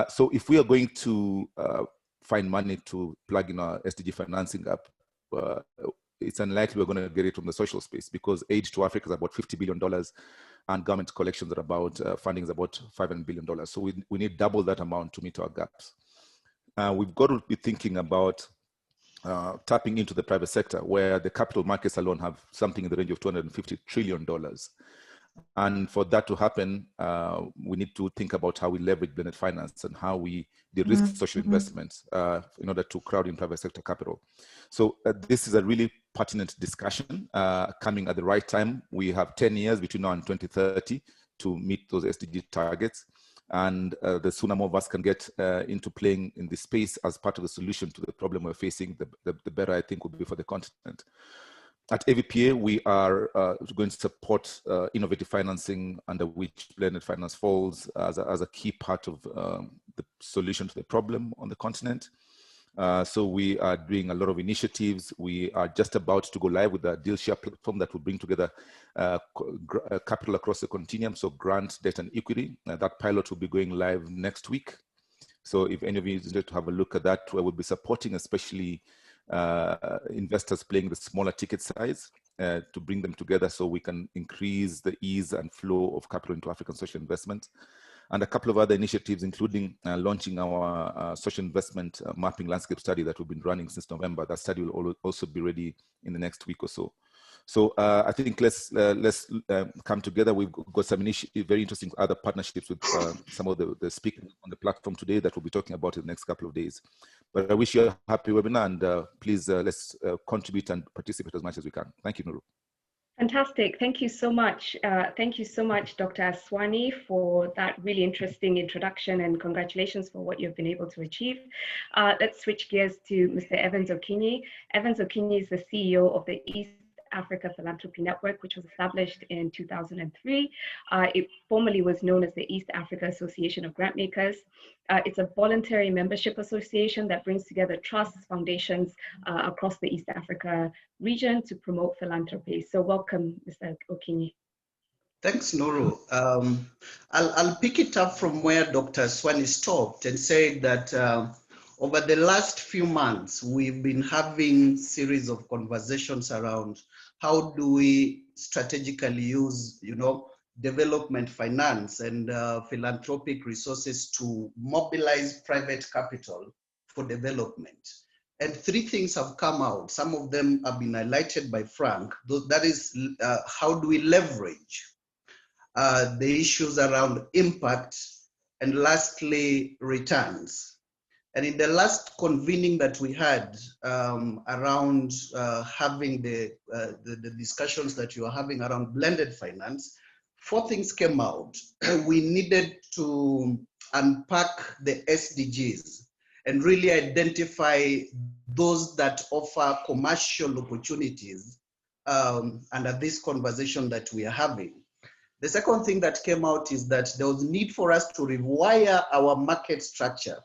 So if we are going to find money to plug in our SDG financing gap, it's unlikely we're going to get it from the social space, because aid to Africa is about $50 billion and government collections are about, funding is about $500 billion. So we need double that amount to meet our gaps. We've got to be thinking about tapping into the private sector, where the capital markets alone have something in the range of $250 trillion. And for that to happen, we need to think about how we leverage blended finance and how we de-risk social investments in order to crowd in private sector capital. So this is a really pertinent discussion coming at the right time. We have 10 years between now and 2030 to meet those SDG targets. And the sooner more of us can get into playing in this space as part of the solution to the problem we're facing, the better I think would be for the continent. At AVPA, we are going to support innovative financing, under which blended finance falls as a key part of the solution to the problem on the continent. So we are doing a lot of initiatives. We are just about to go live with a deal share platform that will bring together capital across the continuum, so grant, debt, and equity. That pilot will be going live next week. So if any of you is interested to have a look at that, we will be supporting especially investors playing the smaller ticket size to bring them together so we can increase the ease and flow of capital into African social investment. And a couple of other initiatives, including launching our social investment mapping landscape study that we've been running since November. That study will also be ready in the next week or so. So I think let's come together. We've got some very interesting other partnerships with some of the speakers on the platform today that we'll be talking about in the next couple of days. But I wish you a happy webinar, and please let's contribute and participate as much as we can. Thank you, Nuru. Fantastic. Thank you so much. Thank you so much, Dr. Aswani, for that really interesting introduction, and congratulations for what you've been able to achieve. Let's switch gears to Mr. Evans Okinyi. Evans Okinyi is the CEO of the East Africa Philanthropy Network, which was established in 2003. It formerly was known as the East Africa Association of Grantmakers. It's a voluntary membership association that brings together trusts, foundations across the East Africa region to promote philanthropy. So welcome, Mr. Okinyi. Thanks, Nuru. I'll pick it up from where Dr. Aswani stopped and said that over the last few months, we've been having series of conversations around how do we strategically use, development finance and philanthropic resources to mobilize private capital for development. And three things have come out. Some of them have been highlighted by Frank. That is, how do we leverage the issues around impact, and lastly, returns. And in the last convening that we had around having the discussions that you are having around blended finance, four things came out. We needed to unpack the SDGs and really identify those that offer commercial opportunities under this conversation that we are having. The second thing that came out is that there was need for us to rewire our market structure.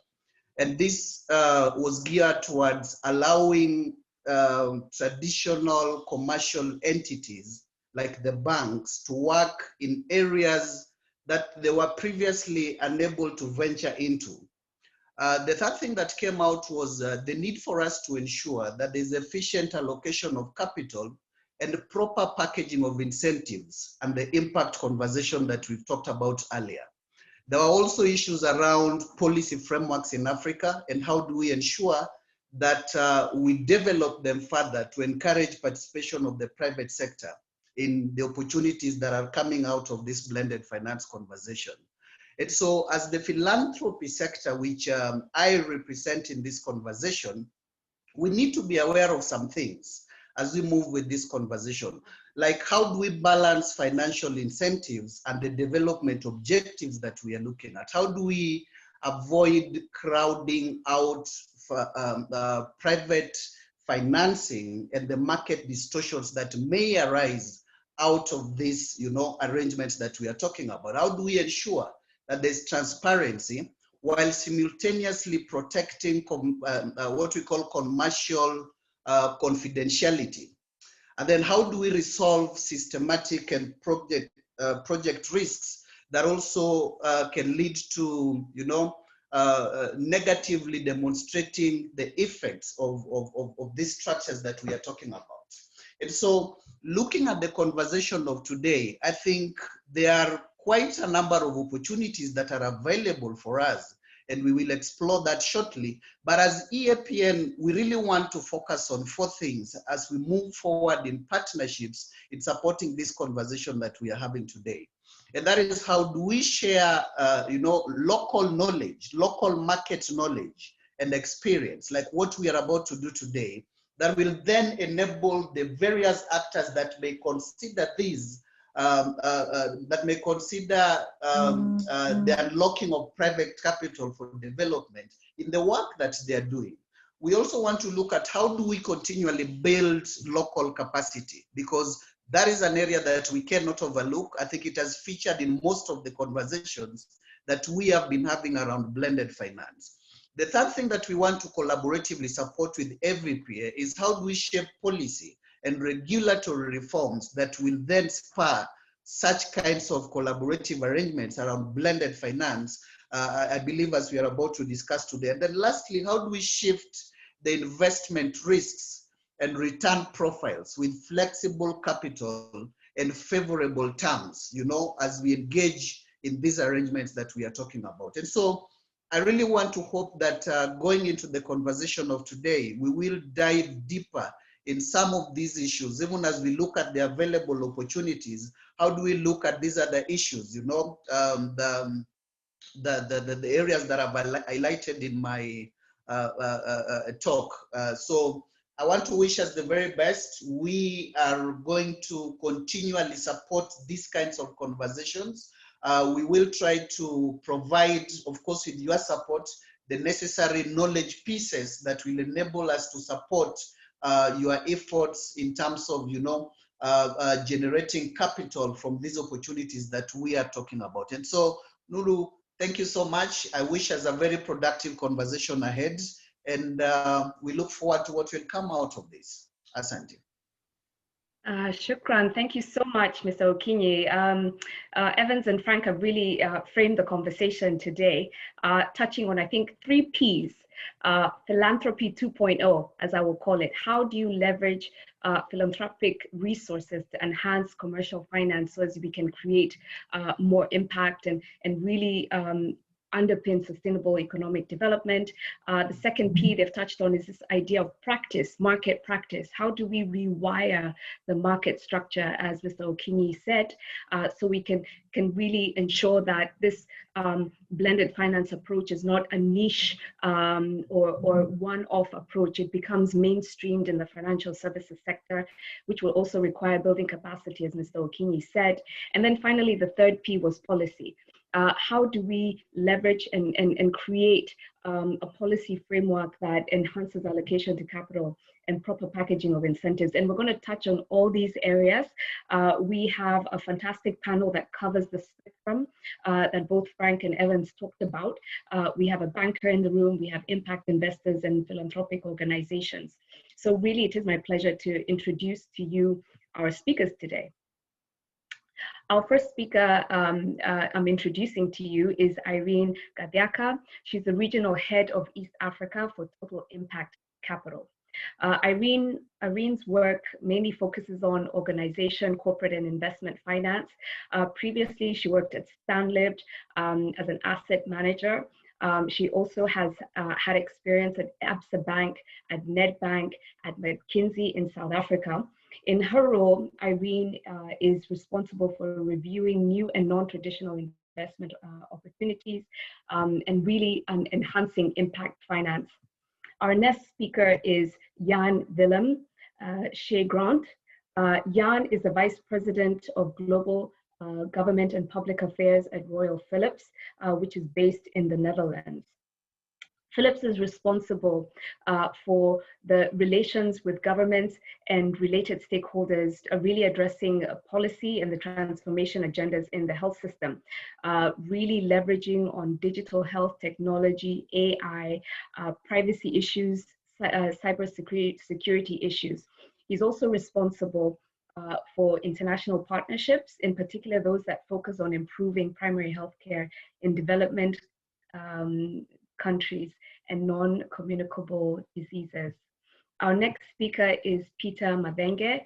And this was geared towards allowing traditional commercial entities like the banks to work in areas that they were previously unable to venture into. The third thing that came out was the need for us to ensure that there's efficient allocation of capital and the proper packaging of incentives and the impact conversation that we've talked about earlier. There are also issues around policy frameworks in Africa and how do we ensure that we develop them further to encourage participation of the private sector in the opportunities that are coming out of this blended finance conversation. And so as the philanthropy sector, which I represent in this conversation, we need to be aware of some things as we move with this conversation. Like, how do we balance financial incentives and the development objectives that we are looking at? How do we avoid crowding out private financing and the market distortions that may arise out of these, arrangements that we are talking about? How do we ensure that there's transparency while simultaneously protecting what we call commercial confidentiality? And then how do we resolve systematic and project risks that also can lead to, negatively demonstrating the effects of these structures that we are talking about. And so looking at the conversation of today, I think there are quite a number of opportunities that are available for us, and we will explore that shortly. But as EAPN, we really want to focus on 4 things as we move forward in partnerships in supporting this conversation that we are having today. And that is, how do we share, local knowledge, local market knowledge and experience, like what we are about to do today, that will then enable the various actors that may consider these, that may consider the unlocking of private capital for development in the work that they are doing. We also want to look at how do we continually build local capacity, because that is an area that we cannot overlook. I think it has featured in most of the conversations that we have been having around blended finance. The third thing that we want to collaboratively support with every peer is how do we shape policy and regulatory reforms that will then spur such kinds of collaborative arrangements around blended finance, I believe, as we are about to discuss today. And then lastly, how do we shift the investment risks and return profiles with flexible capital and favorable terms, as we engage in these arrangements that we are talking about. And so I really want to hope that going into the conversation of today, we will dive deeper in some of these issues, even as we look at the available opportunities. How do we look at these other issues, the areas that I've highlighted in my talk. So I want to wish us the very best. We are going to continually support these kinds of conversations. We will try to provide, of course, with your support, the necessary knowledge pieces that will enable us to support your efforts in terms of, generating capital from these opportunities that we are talking about. And so, Nuru, thank you so much. I wish us a very productive conversation ahead, and we look forward to what will come out of this. Asante. Shukran. Thank you so much, Mr. Okinyi. Evans and Frank have really framed the conversation today, touching on, I think, 3 Ps. Philanthropy 2.0, as I will call it. How do you leverage philanthropic resources to enhance commercial finance so as we can create more impact and really underpin sustainable economic development? The second P they've touched on is this idea of practice, market practice. How do we rewire the market structure, as Mr. Okinyi said, so we can really ensure that this blended finance approach is not a niche or one-off approach. It becomes mainstreamed in the financial services sector, which will also require building capacity, as Mr. Okinyi said. And then finally, the third P was policy. How do we leverage and create a policy framework that enhances allocation to capital and proper packaging of incentives? And we're going to touch on all these areas. We have a fantastic panel that covers the spectrum that both Frank and Evans talked about. We have a banker in the room, we have impact investors and philanthropic organizations. So really, it is my pleasure to introduce to you our speakers today. Our first speaker I'm introducing to you is Irene Gadiaka. She's the Regional Head of East Africa for Total Impact Capital. Irene's work mainly focuses on organization, corporate and investment finance. Previously, she worked at Stanlib as an asset manager. She also has had experience at Absa Bank, at Nedbank, at McKinsey in South Africa. In her role, Irene is responsible for reviewing new and non-traditional investment opportunities and really enhancing impact finance. Our next speaker is Jan Willem Shea-Grant. Jan is the Vice President of Global Government and Public Affairs at Royal Philips, which is based in the Netherlands. Philips is responsible for the relations with governments and related stakeholders, really addressing policy and the transformation agendas in the health system, really leveraging on digital health technology, AI, privacy issues, cybersecurity issues. He's also responsible for international partnerships, in particular those that focus on improving primary healthcare in development countries and non-communicable diseases. Our next speaker is Peter Mabenge.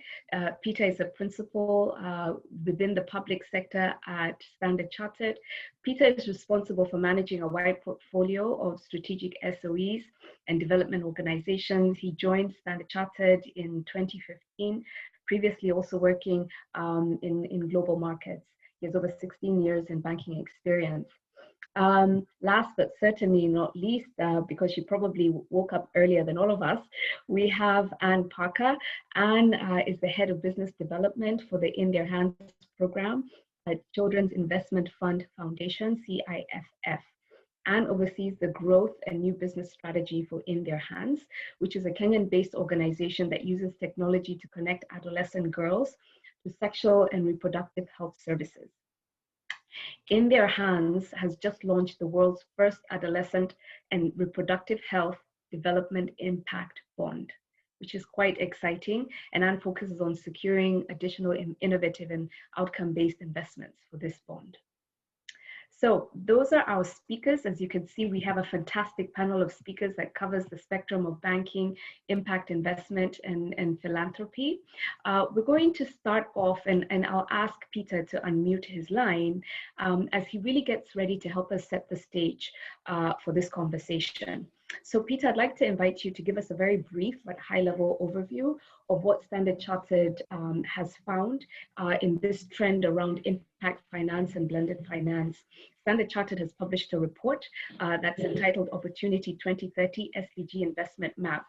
Peter is a principal within the public sector at Standard Chartered. Peter is responsible for managing a wide portfolio of strategic SOEs and development organizations. He joined Standard Chartered in 2015, previously also working in global markets. He has over 16 years in banking experience. Last but certainly not least, because she probably woke up earlier than all of us, we have Anne Parker. Anne is the head of business development for the In Their Hands program at Children's Investment Fund Foundation, CIFF. Anne oversees the growth and new business strategy for In Their Hands, which is a Kenyan-based organization that uses technology to connect adolescent girls to sexual and reproductive health services. In Their Hands has just launched the world's first adolescent and reproductive health development impact bond, which is quite exciting. And Anne focuses on securing additional innovative and outcome-based investments for this bond. So those are our speakers. As you can see, we have a fantastic panel of speakers that covers the spectrum of banking, impact investment, and philanthropy. We're going to start off, and I'll ask Peter to unmute his line as he really gets ready to help us set the stage for this conversation. So Peter, I'd like to invite you to give us a very brief but high-level overview of what Standard Chartered has found in this trend around impact finance and blended finance. Standard Chartered has published a report that's entitled Opportunity 2030 SDG Investment Map.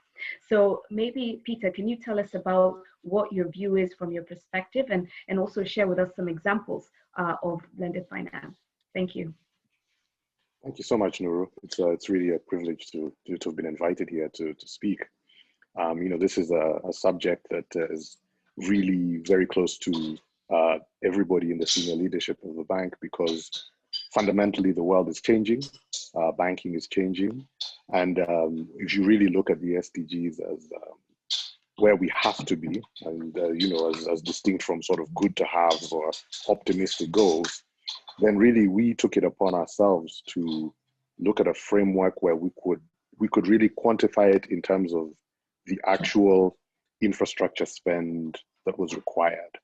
So maybe, Peter, can you tell us about what your view is from your perspective, and also share with us some examples of blended finance? Thank you. Thank you so much, Nuru. It's really a privilege to have been invited here to speak. You know, this is a subject that is really very close to everybody in the senior leadership of the bank, because fundamentally the world is changing, banking is changing, and if you really look at the SDGs as where we have to be, and you know, as distinct from sort of good to have or optimistic goals, then really we took it upon ourselves to look at a framework where we could really quantify it in terms of the actual infrastructure spend that was required.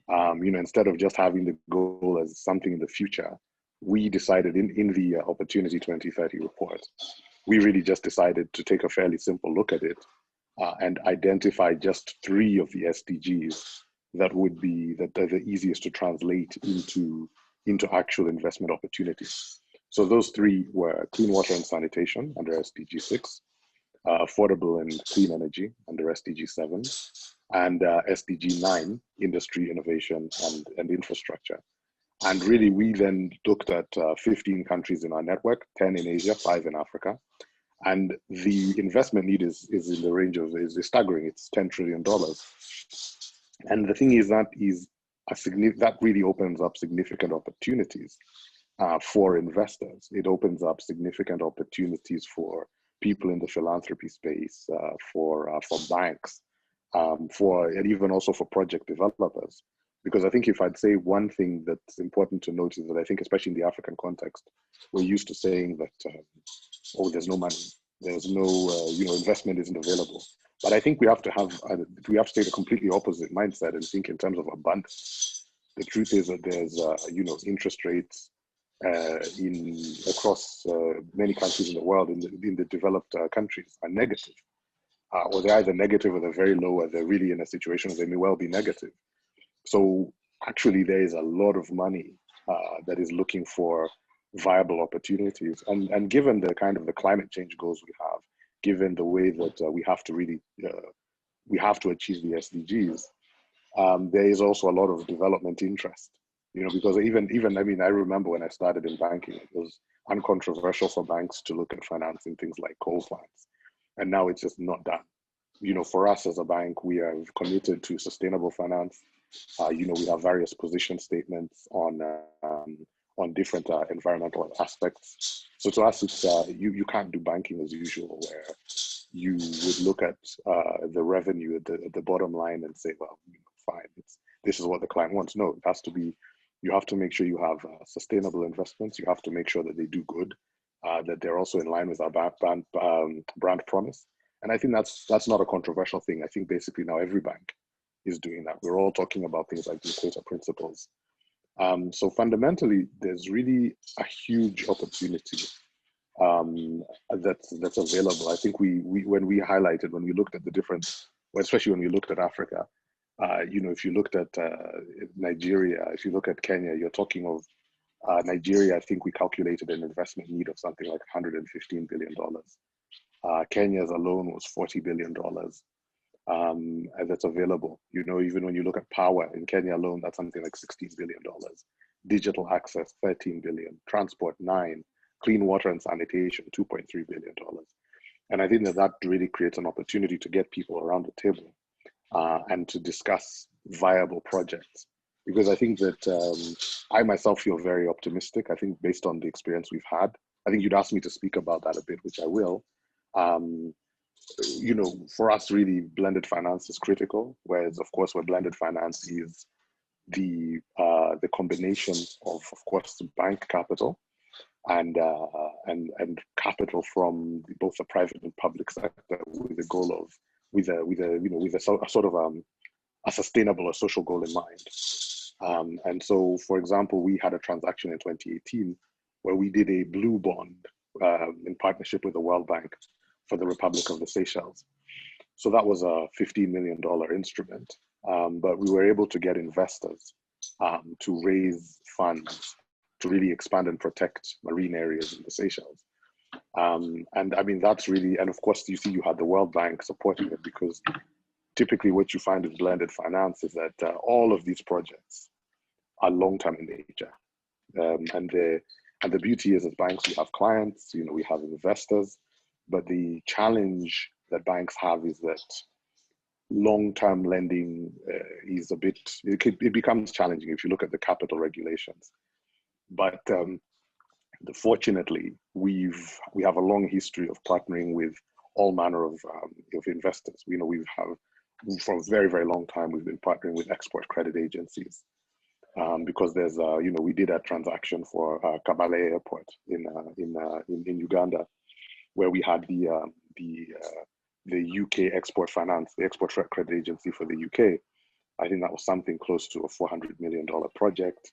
You know, instead of just having the goal as something in the future, we decided in the Opportunity 2030 report, we really just decided to take a fairly simple look at it and identify just 3 of the SDGs that would be that are the easiest to translate into actual investment opportunities. So those 3 were clean water and sanitation under SDG 6, affordable and clean energy under SDG 7, and SDG 9, industry, innovation, and infrastructure. And really, we then looked at 15 countries in our network, 10 in Asia, 5 in Africa. And the investment need is in the range of, is staggering, it's $10 trillion. And the thing is that that really opens up significant opportunities for investors. It opens up significant opportunities for people in the philanthropy space, for banks, and even also for project developers. Because I think if I'd say one thing that's important to note is that I think, especially in the African context, we're used to saying that, oh, there's no money, there's no, you know, investment isn't available. But I think we have to take a completely opposite mindset and think in terms of abundance. The truth is that there's, you know, interest rates across many countries in the world, in the developed countries, are negative, or they're either negative or they're very low, or they're really in a situation where they may well be negative. So actually, there is a lot of money that is looking for viable opportunities, and given the kind of the climate change goals we have, given the way that we have to really we have to achieve the SDGs, there is also a lot of development interest. You know, because even I mean, I remember when I started in banking, it was uncontroversial for banks to look at financing things like coal plants, and now it's just not done. You know, for us as a bank, we are committed to sustainable finance. You know, we have various position statements on different environmental aspects. So to us, it's you can't do banking as usual, where you would look at the revenue at the bottom line and say, well, fine, this is what the client wants. No, it has to be. You have to make sure you have sustainable investments. You have to make sure that they do good. that they're also in line with our brand promise. And I think that's not a controversial thing. I think basically now every bank is doing that. We're all talking about things like the Equator Principles. So fundamentally, there's really a huge opportunity that's available. I think when we highlighted, when we looked at the different, well, especially when we looked at Africa, if you looked at Nigeria, if you look at Kenya, you're talking of Nigeria. I think we calculated an investment need of something like $115 billion. Kenya's alone was $40 billion. And that's available. Even when you look at power in Kenya alone, that's something like $16 billion. Digital access, $13 billion. Transport, $9 billion. Clean water and sanitation, $2.3 billion. And I think that really creates an opportunity to get people around the table and to discuss viable projects. Because I think that I myself feel very optimistic. I think based on the experience we've had, I think you'd asked me to speak about that a bit, which I will. For us, really, blended finance is critical. Whereas, of course, where blended finance is the combination of course, the bank capital and capital from both the private and public sector, with the goal of with a sort of a sustainable or social goal in mind. And so, for example, we had a transaction in 2018 where we did a blue bond in partnership with the World Bank for the Republic of the Seychelles. So that was a $15 million instrument, but we were able to get investors to raise funds to really expand and protect marine areas in the Seychelles. And I mean, that's really, and of course, you had the World Bank supporting it, because typically what you find with blended finance is that all of these projects are long-term in nature. And the beauty is, as banks, we have clients, we have investors, but the challenge that banks have is that long-term lending is it becomes challenging if you look at the capital regulations. But fortunately, we have a long history of partnering with all manner of investors. For a very, very long time, we've been partnering with export credit agencies because there's we did a transaction for Kabale Airport in Uganda, where we had the UK Export Finance, the export credit agency for the UK. I think that was something close to a $400 million project.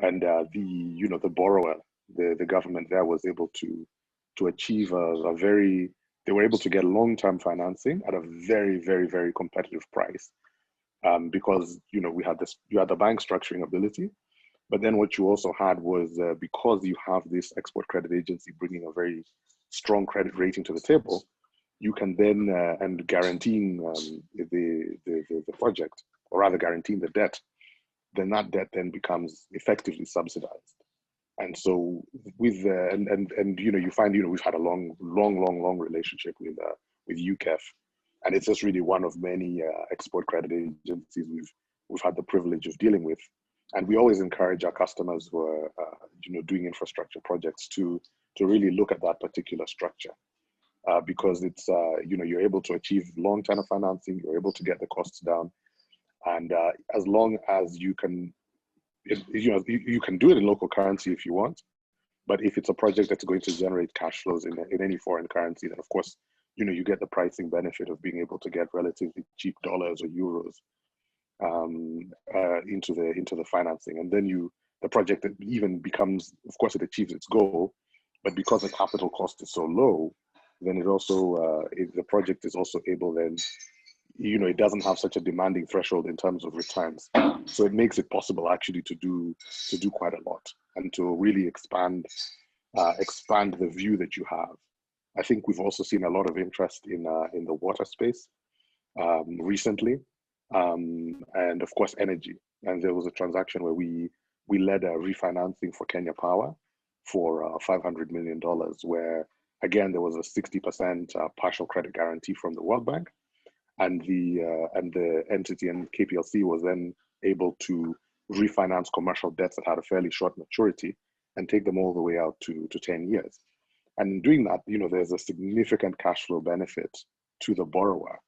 And the borrower, the government there, was able to achieve they were able to get long-term financing at a very, very, very competitive price, because you had the bank structuring ability, but then what you also had was because you have this export credit agency bringing a very strong credit rating to the table, you can then and guaranteeing the project, or rather guaranteeing the debt, then that debt then becomes effectively subsidized. And so with you find we've had a long relationship with UKEF, and it's just really one of many export credit agencies we've had the privilege of dealing with. And we always encourage our customers who are doing infrastructure projects to really look at that particular structure, because it's you're able to achieve long-term financing, you're able to get the costs down, and as long as you can. You can do it in local currency if you want, but if it's a project that's going to generate cash flows in any foreign currency, then of course, you get the pricing benefit of being able to get relatively cheap dollars or euros into the financing, and then the project even becomes, of course, it achieves its goal, but because the capital cost is so low, then it also the project is also able then. It doesn't have such a demanding threshold in terms of returns. So it makes it possible actually to do quite a lot and to really expand the view that you have. I think we've also seen a lot of interest in the water space recently, and of course energy. And there was a transaction where we led a refinancing for Kenya Power for $500 million, where again there was a 60% partial credit guarantee from the World Bank. And the entity and KPLC was then able to refinance commercial debts that had a fairly short maturity and take them all the way out to 10 years. And in doing that, there's a significant cash flow benefit to the borrower,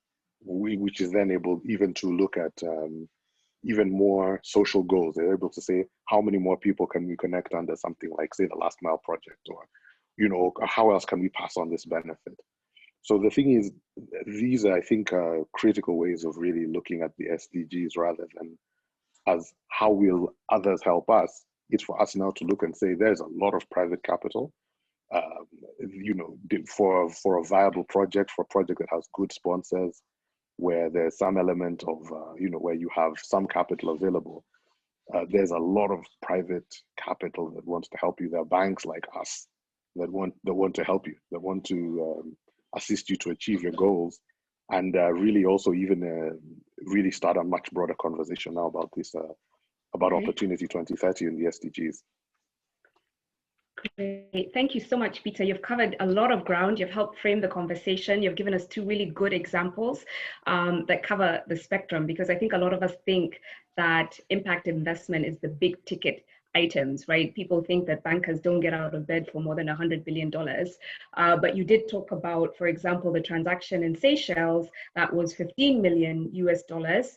which is then able even to look at even more social goals. They're able to say, how many more people can we connect under something like, say, the Last Mile project, or how else can we pass on this benefit? So the thing is, these are, I think, critical ways of really looking at the SDGs rather than as how will others help us. It's for us now to look and say there's a lot of private capital, for a viable project, for a project that has good sponsors, where there's some element of, where you have some capital available. There's a lot of private capital that wants to help you. There are banks like us that want to help you, that want to assist you to achieve your goals, and really also even really start a much broader conversation now about this, about Opportunity 2030 and the SDGs. Great. Thank you so much, Peter. You've covered a lot of ground. You've helped frame the conversation. You've given us two really good examples that cover the spectrum, because I think a lot of us think that impact investment is the big ticket items, right? People think that bankers don't get out of bed for more than $100 billion. But you did talk about, for example, the transaction in Seychelles that was $15 million US,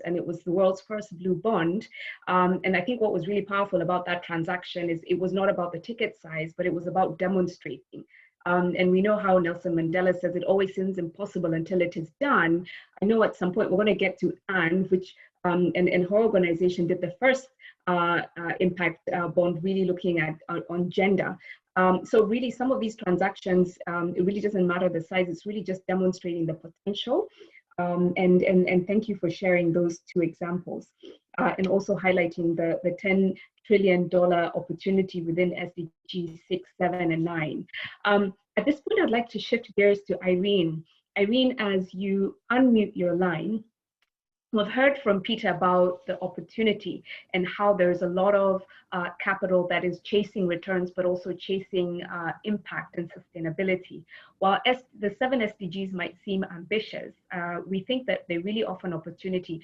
and it was the world's first blue bond. And I think what was really powerful about that transaction is it was not about the ticket size, but it was about demonstrating. And we know how Nelson Mandela says it always seems impossible until it is done. I know at some point we're going to get to Anne, which and her organization did the first impact bond, really looking at on gender. So really some of these transactions, it really doesn't matter the size, it's really just demonstrating the potential. And thank you for sharing those two examples, and also highlighting the $10 trillion opportunity within SDGs 6, 7, and 9. At this point, I'd like to shift gears to Irene. Irene, as you unmute your line, we've heard from Peter about the opportunity and how there's a lot of capital that is chasing returns, but also chasing impact and sustainability. While the 7 SDGs might seem ambitious, we think that they really offer an opportunity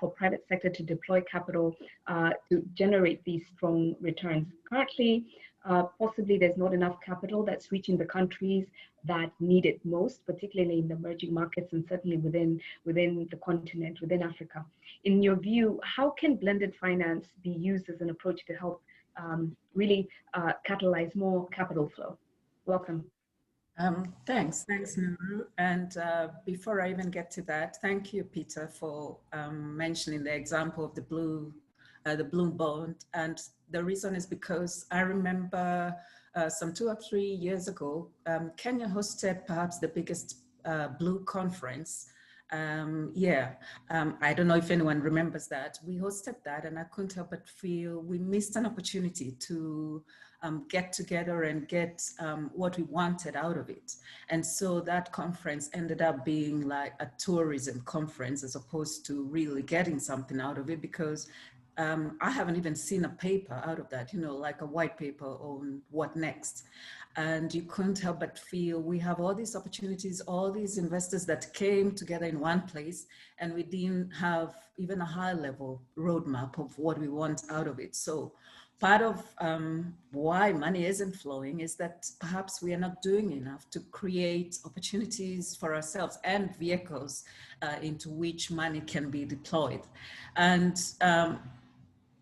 for private sector to deploy capital to generate these strong returns. Currently, possibly there's not enough capital that's reaching the countries that need it most, particularly in the emerging markets and certainly within the continent, within Africa. In your view, how can blended finance be used as an approach to help really catalyze more capital flow? Welcome. Thanks, Nuru. And before I even get to that, thank you, Peter, for mentioning the example of the blue bond. And the reason is because I remember some 2 or 3 years ago, Kenya hosted perhaps the biggest blue conference. I don't know if anyone remembers that. We hosted that, and I couldn't help but feel we missed an opportunity to get together and get what we wanted out of it. And so that conference ended up being like a tourism conference as opposed to really getting something out of it, because I haven't even seen a paper out of that, like a white paper on what next. And you couldn't help but feel we have all these opportunities, all these investors that came together in one place, and we didn't have even a high level roadmap of what we want out of it. So part of why money isn't flowing is that perhaps we are not doing enough to create opportunities for ourselves and vehicles into which money can be deployed. And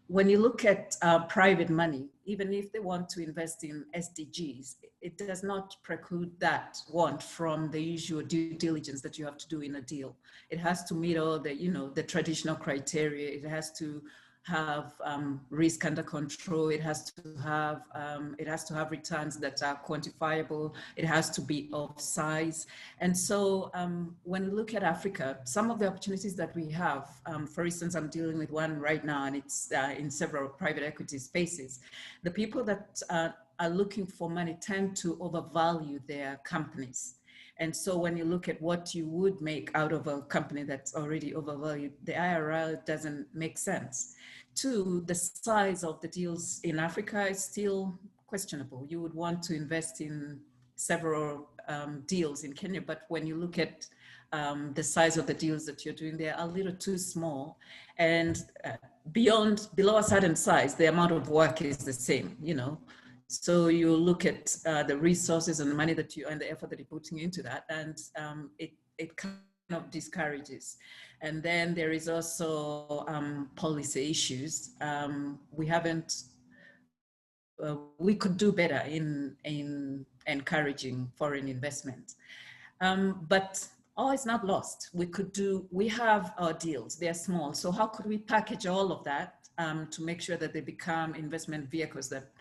when you look at private money, even if they want to invest in SDGs, it does not preclude that want from the usual due diligence that you have to do in a deal. It has to meet all the, the traditional criteria. It has to have risk under control. It has to have returns that are quantifiable. It has to be of size. And so when we look at Africa, some of the opportunities that we have, for instance, I'm dealing with one right now, and it's in several private equity spaces. The people that are looking for money tend to overvalue their companies. And so when you look at what you would make out of a company that's already overvalued, the IRR doesn't make sense. 2, the size of the deals in Africa is still questionable. You would want to invest in several deals in Kenya, but when you look at the size of the deals that you're doing, they're a little too small. And below a certain size, the amount of work is the same, So you look at the resources and the money that you and the effort that you're putting into that, and it kind of discourages. And then there is also policy issues. We haven't we could do better in encouraging foreign investment. But all is not lost. We have our deals, they're small. So how could we package all of that to make sure that they become investment vehicles that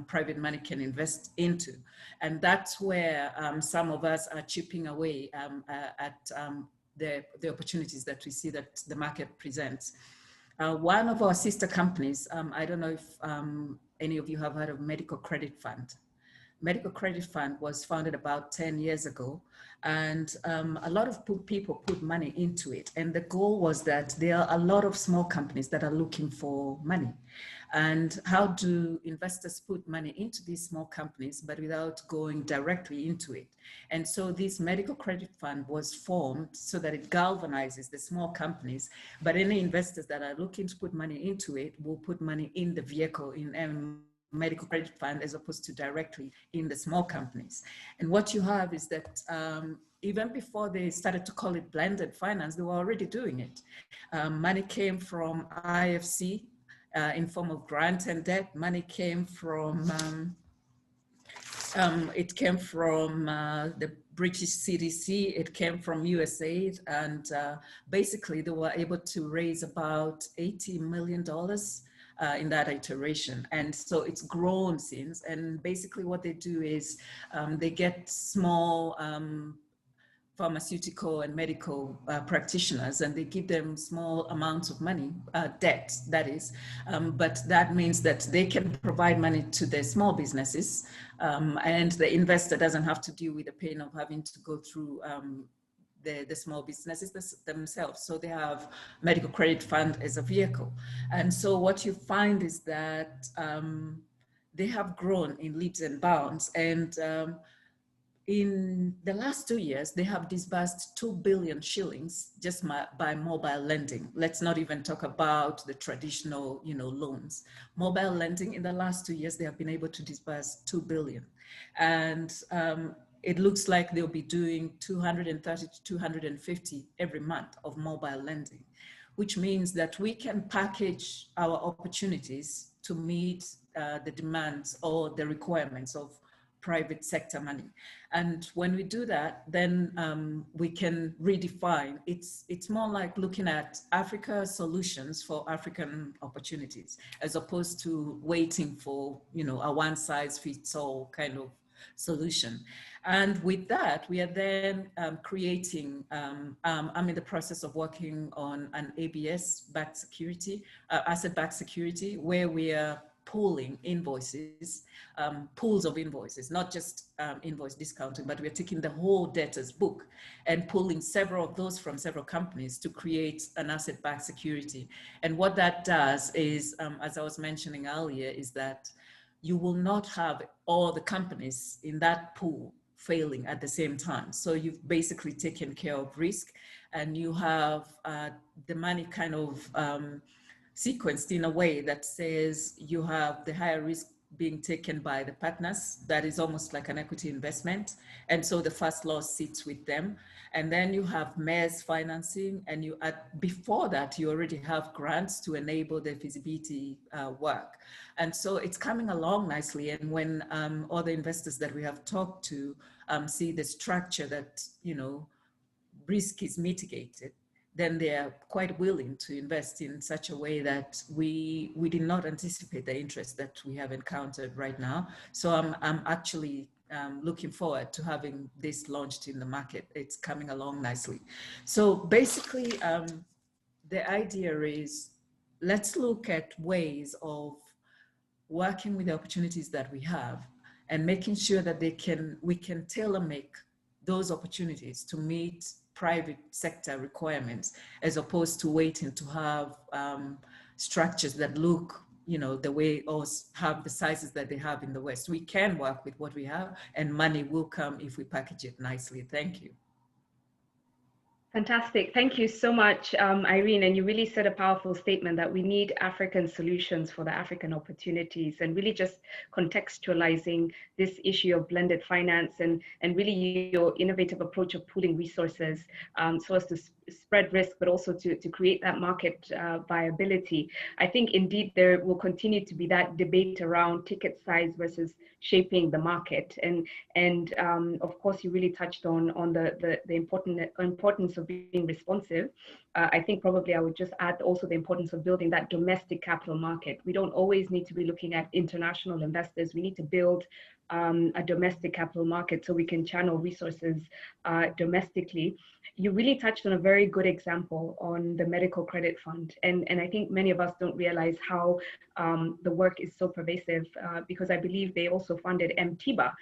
private money can invest into? And that's where some of us are chipping away at the opportunities that we see that the market presents. One of our sister companies, I don't know if any of you have heard of Medical Credit Fund. Medical Credit Fund was founded about 10 years ago, and a lot of people put money into it. And the goal was that there are a lot of small companies that are looking for money. And how do investors put money into these small companies, but without going directly into it? And so this Medical Credit Fund was formed so that it galvanizes the small companies, but any investors that are looking to put money into it will put money in the vehicle, in Medical Credit Fund, as opposed to directly in the small companies. And what you have is that even before they started to call it blended finance, they were already doing it. Money came from IFC in form of grant and debt. Money came from, the British CDC, it came from USAID, and basically they were able to raise about $80 million in that iteration. And so it's grown since. And basically what they do is they get small pharmaceutical and medical practitioners, and they give them small amounts of money, debt that is, but that means that they can provide money to their small businesses, and the investor doesn't have to deal with the pain of having to go through the small businesses themselves. So they have Medical Credit Fund as a vehicle. And so what you find is that they have grown in leaps and bounds. And in the last 2 years, they have disbursed 2 billion shillings just by mobile lending. Let's not even talk about the traditional, loans. Mobile lending in the last 2 years, they have been able to disburse 2 billion. And it looks like they'll be doing 230 to 250 every month of mobile lending, which means that we can package our opportunities to meet the demands or the requirements of private sector money. And when we do that, then we can redefine. It's more like looking at Africa solutions for African opportunities, as opposed to waiting for, a one size fits all kind of solution. And with that, we are then creating, I'm in the process of working on an ABS-backed security, asset-backed security, where we are pooling invoices, pools of invoices, not just invoice discounting, but we're taking the whole debtor's book and pulling several of those from several companies to create an asset-backed security. And what that does is, as I was mentioning earlier, is that you will not have all the companies in that pool failing at the same time. So you've basically taken care of risk, and you have the money kind of sequenced in a way that says you have the higher risk being taken by the partners. That is almost like an equity investment. And so the first loss sits with them. And then you have MES financing, and before that, you already have grants to enable the feasibility work. And so it's coming along nicely. And when all the investors that we have talked to see the structure that, risk is mitigated, then they are quite willing to invest in such a way that we did not anticipate the interest that we have encountered right now. So I'm actually looking forward to having this launched in the market. It's coming along nicely. So basically, the idea is, let's look at ways of working with the opportunities that we have and making sure that we can tailor make those opportunities to meet private sector requirements, as opposed to waiting to have structures that look, the way, or have the sizes that they have in the West. We can work with what we have, and money will come if we package it nicely. Thank you. Fantastic. Thank you so much, Irene. And you really said a powerful statement that we need African solutions for the African opportunities, and really just contextualizing this issue of blended finance and really your innovative approach of pooling resources so as to spread risk, but also to create that market viability. I think indeed there will continue to be that debate around ticket size versus shaping the market. And of course, you really touched on the importance of being responsive. I think probably I would just add also the importance of building that domestic capital market. We don't always need to be looking at international investors. We need to build a domestic capital market so we can channel resources domestically. You really touched on a very good example on the medical credit fund. And I think many of us don't realize how the work is so pervasive because I believe they also funded MTIBA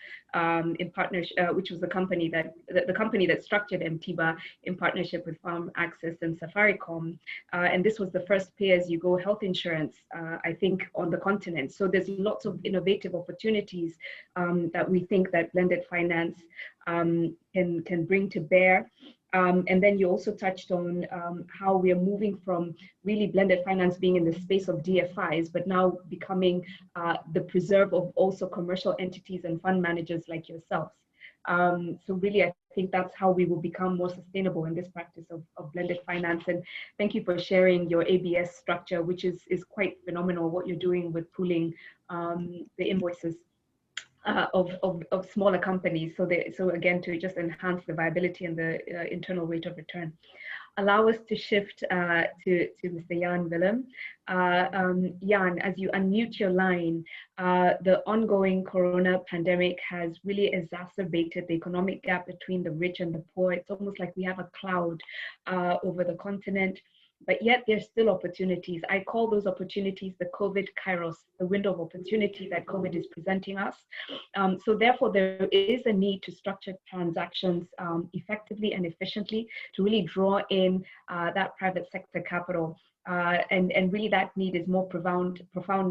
in partnership, which was the company that structured MTIBA in partnership with Farm Access and Safaricom. And this was the first pay-as-you-go health insurance, I think, on the continent. So there's lots of innovative opportunities that we think that blended finance can bring to bear. And then you also touched on how we are moving from really blended finance being in the space of DFIs, but now becoming the preserve of also commercial entities and fund managers like yourselves. So really, I think that's how we will become more sustainable in this practice of blended finance. And thank you for sharing your ABS structure, which is quite phenomenal, what you're doing with pooling the invoices of smaller companies. So again, to just enhance the viability and the internal rate of return. Allow us to shift to Mr. Jan Willem. Jan, as you unmute your line, the ongoing corona pandemic has really exacerbated the economic gap between the rich and the poor. It's almost like we have a cloud over the continent. But yet there's still opportunities. I call those opportunities the COVID kairos, the window of opportunity that COVID is presenting us. So therefore, there is a need to structure transactions effectively and efficiently to really draw in that private sector capital. And really that need is more profound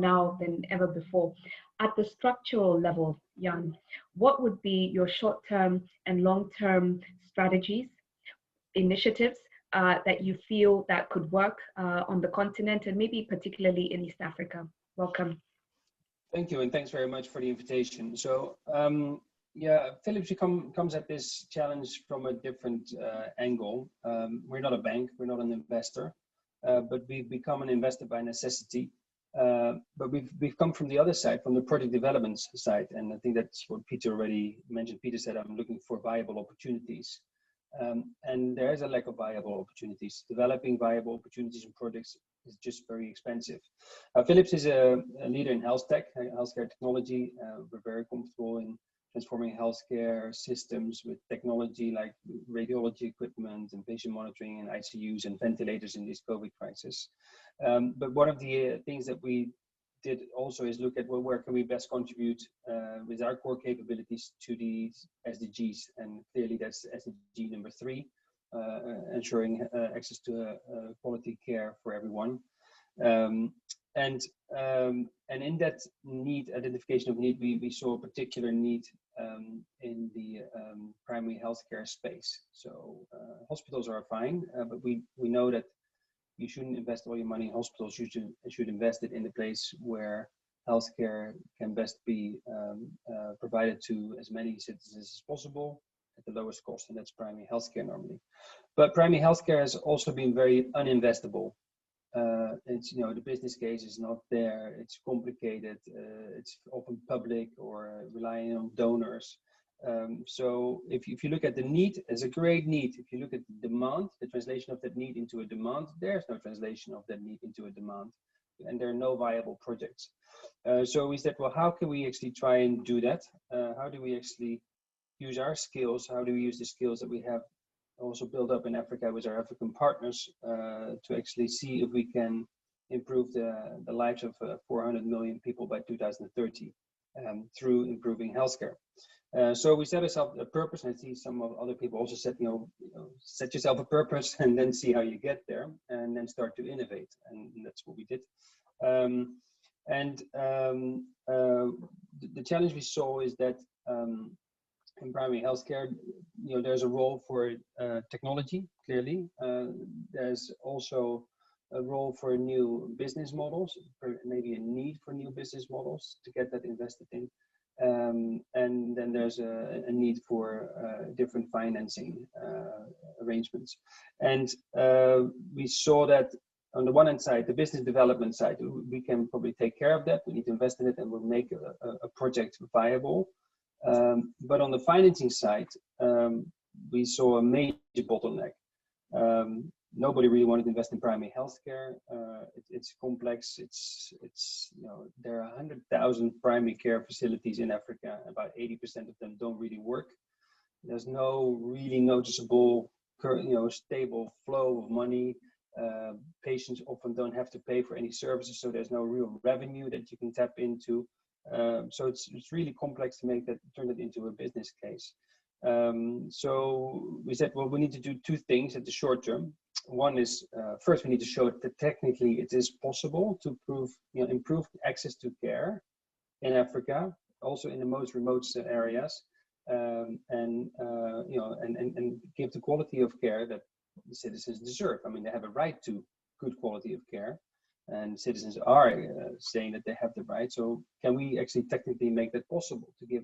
now than ever before. At the structural level, Jan, what would be your short-term and long-term strategies, initiatives, that you feel that could work on the continent and maybe particularly in East Africa? Welcome. Thank you, and thanks very much for the invitation. So, yeah, Philips comes at this challenge from a different angle. We're not a bank, we're not an investor, but we've become an investor by necessity. But we've come from the other side, from the project development side, and I think that's what Peter already mentioned. Peter said, I'm looking for viable opportunities. And there is a lack of viable opportunities. Developing viable opportunities and projects is just very expensive. Philips is a leader in health tech, healthcare technology. We're very comfortable in transforming healthcare systems with technology like radiology equipment and patient monitoring and ICUs and ventilators in this COVID crisis. But one of the things that we did also is look at, well, where can we best contribute with our core capabilities to these SDGs, and clearly that's SDG number 3, ensuring access to quality care for everyone. And in that need, identification of need, we saw a particular need in the primary healthcare space. So hospitals are fine, but we know that you shouldn't invest all your money in hospitals. You should invest it in the place where healthcare can best be provided to as many citizens as possible at the lowest cost, and that's primary healthcare normally. But primary healthcare has also been very uninvestable. It's, you know, the business case is not there. It's complicated. It's often public or relying on donors. So if you look at the need, there's a great need. If you look at the demand, the translation of that need into a demand, there's no translation of that need into a demand, and there are no viable projects. So we said, well, how can we actually try and do that? How do we actually use our skills? How do we use the skills that we have also built up in Africa with our African partners to actually see if we can improve the lives of 400 million people by 2030 through improving healthcare. So we set ourselves a purpose, and I see some of other people also said, set yourself a purpose and then see how you get there, and then start to innovate, and that's what we did. The challenge we saw is that in primary healthcare, there's a role for technology, clearly. There's also a role for new business models, maybe a need for new business models to get that invested in. And then there's a need for different financing arrangements. And we saw that on the one hand side, the business development side, we can probably take care of that. We need to invest in it and we'll make a project viable. But on the financing side, we saw a major bottleneck. Nobody really wanted to invest in primary healthcare. It's complex. There are 100,000 primary care facilities in Africa. About 80% of them don't really work. There's no really noticeable, stable flow of money. Patients often don't have to pay for any services, so there's no real revenue that you can tap into. So it's really complex to turn that into a business case. So we said, well, we need to do two things at the short term. One is, first, we need to show that technically it is possible to improve access to care in Africa, also in the most remote areas, and give the quality of care that the citizens deserve. I mean, they have a right to good quality of care, and citizens are saying that they have the right. So can we actually technically make that possible to give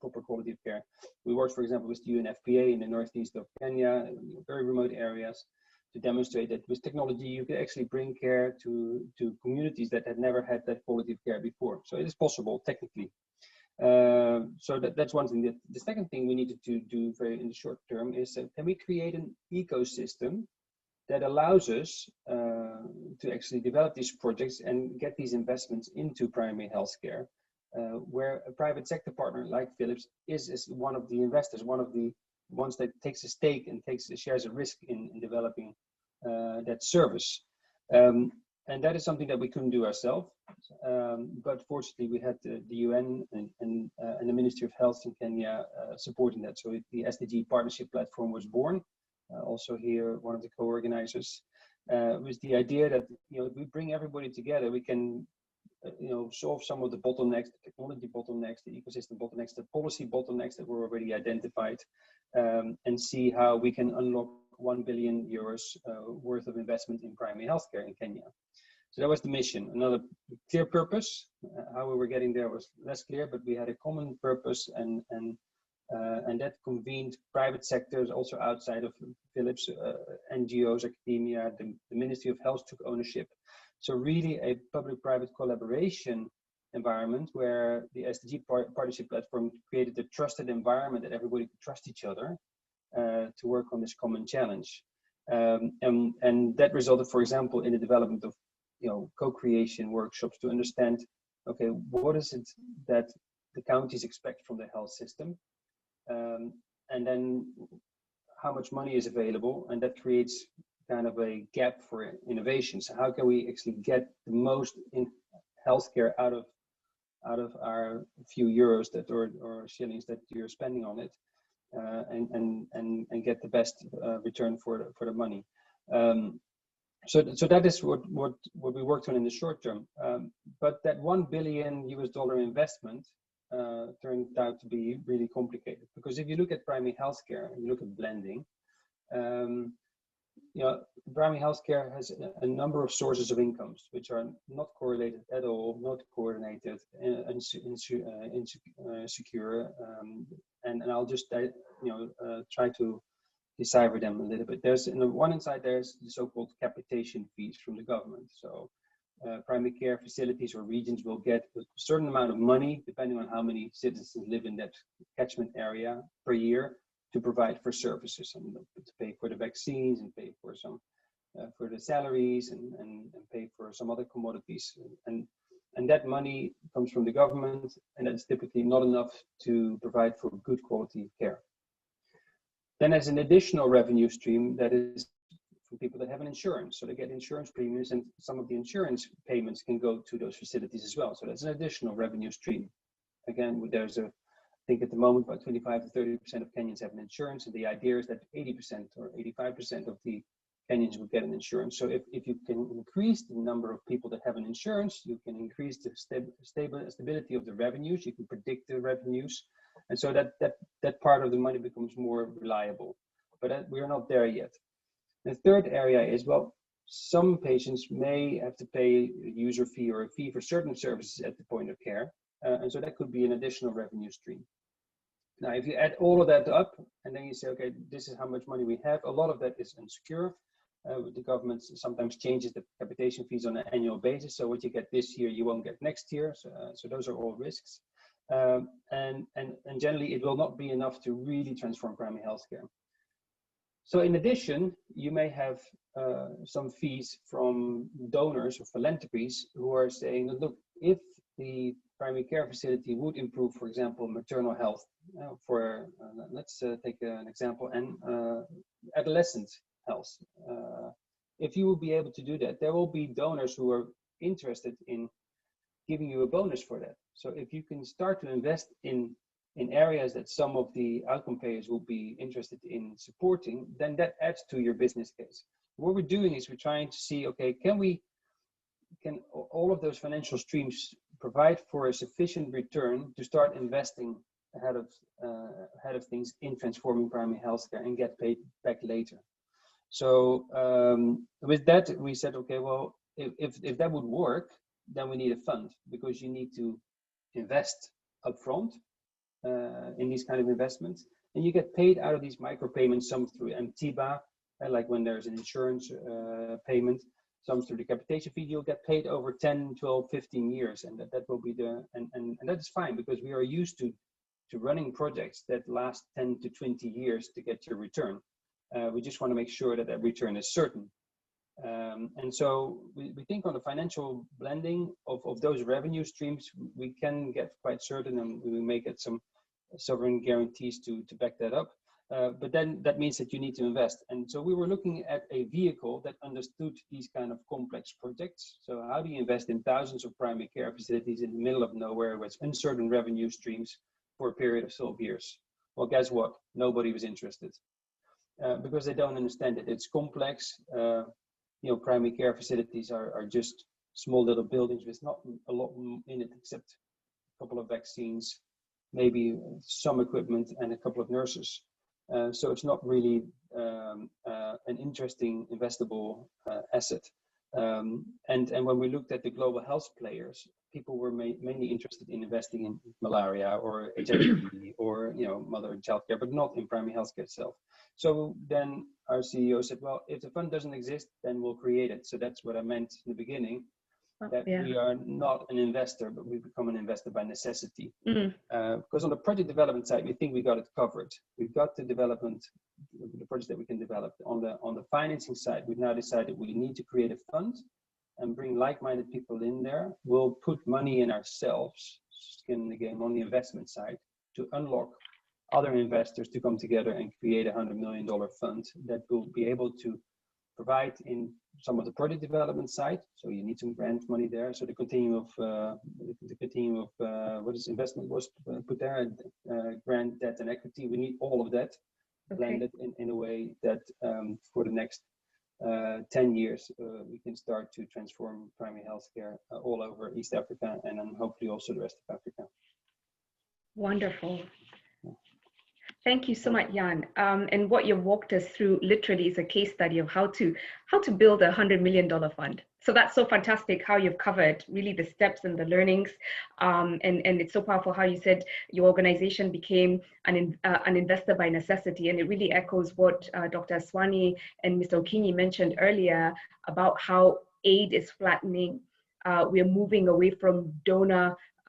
proper quality of care? We worked, for example, with the UNFPA in the northeast of Kenya, very remote areas, to demonstrate that with technology you can actually bring care to communities that had never had that quality of care before. So it is possible technically. So that's one thing. The second thing we needed to do in the short term is can we create an ecosystem that allows us to actually develop these projects and get these investments into primary healthcare, where a private sector partner like Philips is one of the investors, one of the ones that takes a stake and shares a risk in developing that service. And that is something that we couldn't do ourselves. But fortunately, we had the UN and the Ministry of Health in Kenya supporting that. So the SDG partnership platform was born. Also here, one of the co-organizers, with the idea that if we bring everybody together, we can solve some of the bottlenecks, the technology bottlenecks, the ecosystem bottlenecks, the policy bottlenecks that were already identified, and see how we can unlock 1 billion euros worth of investment in primary healthcare in Kenya. So that was the mission. Another clear purpose. How we were getting there was less clear, but we had a common purpose, and that convened private sectors also outside of Philips, NGOs, academia. The Ministry of Health took ownership. So really a public-private collaboration environment where the SDG partnership platform created a trusted environment that everybody could trust each other to work on this common challenge. And that resulted, for example, in the development of co-creation workshops to understand, okay, what is it that the counties expect from the health system? And then how much money is available, and that creates kind of a gap for innovation. So how can we actually get the most in healthcare out of our few euros or shillings that you're spending on it, and get the best return for the money. So that is what we worked on in the short term. But that $1 billion investment turned out to be really complicated, because if you look at primary healthcare and you look at blending, primary healthcare has a number of sources of incomes which are not correlated at all, not coordinated, and secure. And I'll just try to decipher them a little bit. There's, on the one hand side, there's the so-called capitation fees from the government. So primary care facilities or regions will get a certain amount of money, depending on how many citizens live in that catchment area per year, to provide for services, and to pay for the vaccines, and pay for some for the salaries, and pay for some other commodities. And that money comes from the government, and that's typically not enough to provide for good quality care. Then there's an additional revenue stream that is from people that have an insurance. So they get insurance premiums, and some of the insurance payments can go to those facilities as well. So that's an additional revenue stream. Again, there's I think at the moment about 25 to 30% of Kenyans have an insurance, and the idea is that 80% or 85% of the Kenyans would get an insurance. So if you can increase the number of people that have an insurance, you can increase the stability of the revenues, you can predict the revenues, And so that part of the money becomes more reliable, but we're not there yet. The third area is, well, some patients may have to pay a user fee or a fee for certain services at the point of care. And so that could be an additional revenue stream. Now, if you add all of that up and then you say, okay, this is how much money we have, a lot of that is unsecure. The government sometimes changes the capitation fees on an annual basis. So what you get this year, you won't get next year. So those are all risks. And generally, it will not be enough to really transform primary healthcare. So in addition, you may have some fees from donors or philanthropies who are saying, look, if the primary care facility would improve, for example, maternal health let's take an example, and adolescent health. If you will be able to do that, there will be donors who are interested in giving you a bonus for that. So if you can start to invest in areas that some of the outcome payers will be interested in supporting, then that adds to your business case. What we're doing is we're trying to see, okay, can all of those financial streams provide for a sufficient return to start investing ahead of things in transforming primary healthcare and get paid back later. So with that, we said, okay, well, if that would work, then we need a fund, because you need to invest upfront in these kind of investments, and you get paid out of these micropayments, some through MTBA, like when there's an insurance payment, some through the capitation fee. You'll get paid over 10, 12, 15 years, and that will be and that is fine, because we are used to running projects that last 10 to 20 years to get your return. We just want to make sure that that return is certain. And so we think on the financial blending of those revenue streams, we can get quite certain, and we may get some sovereign guarantees to back that up. But then that means that you need to invest. And so we were looking at a vehicle that understood these kind of complex projects. So how do you invest in thousands of primary care facilities in the middle of nowhere with uncertain revenue streams for a period of 12 years? Well, guess what? Nobody was interested because they don't understand it. It's complex. Primary care facilities are just small little buildings with not a lot in it except a couple of vaccines, maybe some equipment and a couple of nurses. So it's not really an interesting investable asset. And when we looked at the global health players, people were mainly interested in investing in malaria or HIV or mother and child care, but not in primary healthcare itself. So then our CEO said, well, if the fund doesn't exist, then we'll create it. So that's what I meant in the beginning, that we are not an investor, but we become an investor by necessity. Because on the project development side, we think we got it covered. We've got the development, the projects that we can develop. On the financing side, we've now decided we need to create a fund and bring like-minded people in there. We'll put money in ourselves, skin in the game, on the investment side to unlock other investors to come together and create a $100 million fund that will be able to provide in some of the project development side. So you need some grant money there. So the continuum of what is investment was put there, grant, debt, and equity. We need all of that blended in a way that for the next 10 years, we can start to transform primary healthcare all over East Africa, and then hopefully also the rest of Africa. Wonderful. Thank you so much, Jan. And what you've walked us through literally is a case study of how to build a $100 million fund. So that's so fantastic how you've covered really the steps and the learnings. And it's so powerful how you said your organization became an investor by necessity. And it really echoes what Dr. Aswani and Mr. Okinyi mentioned earlier about how aid is flattening. We're moving away from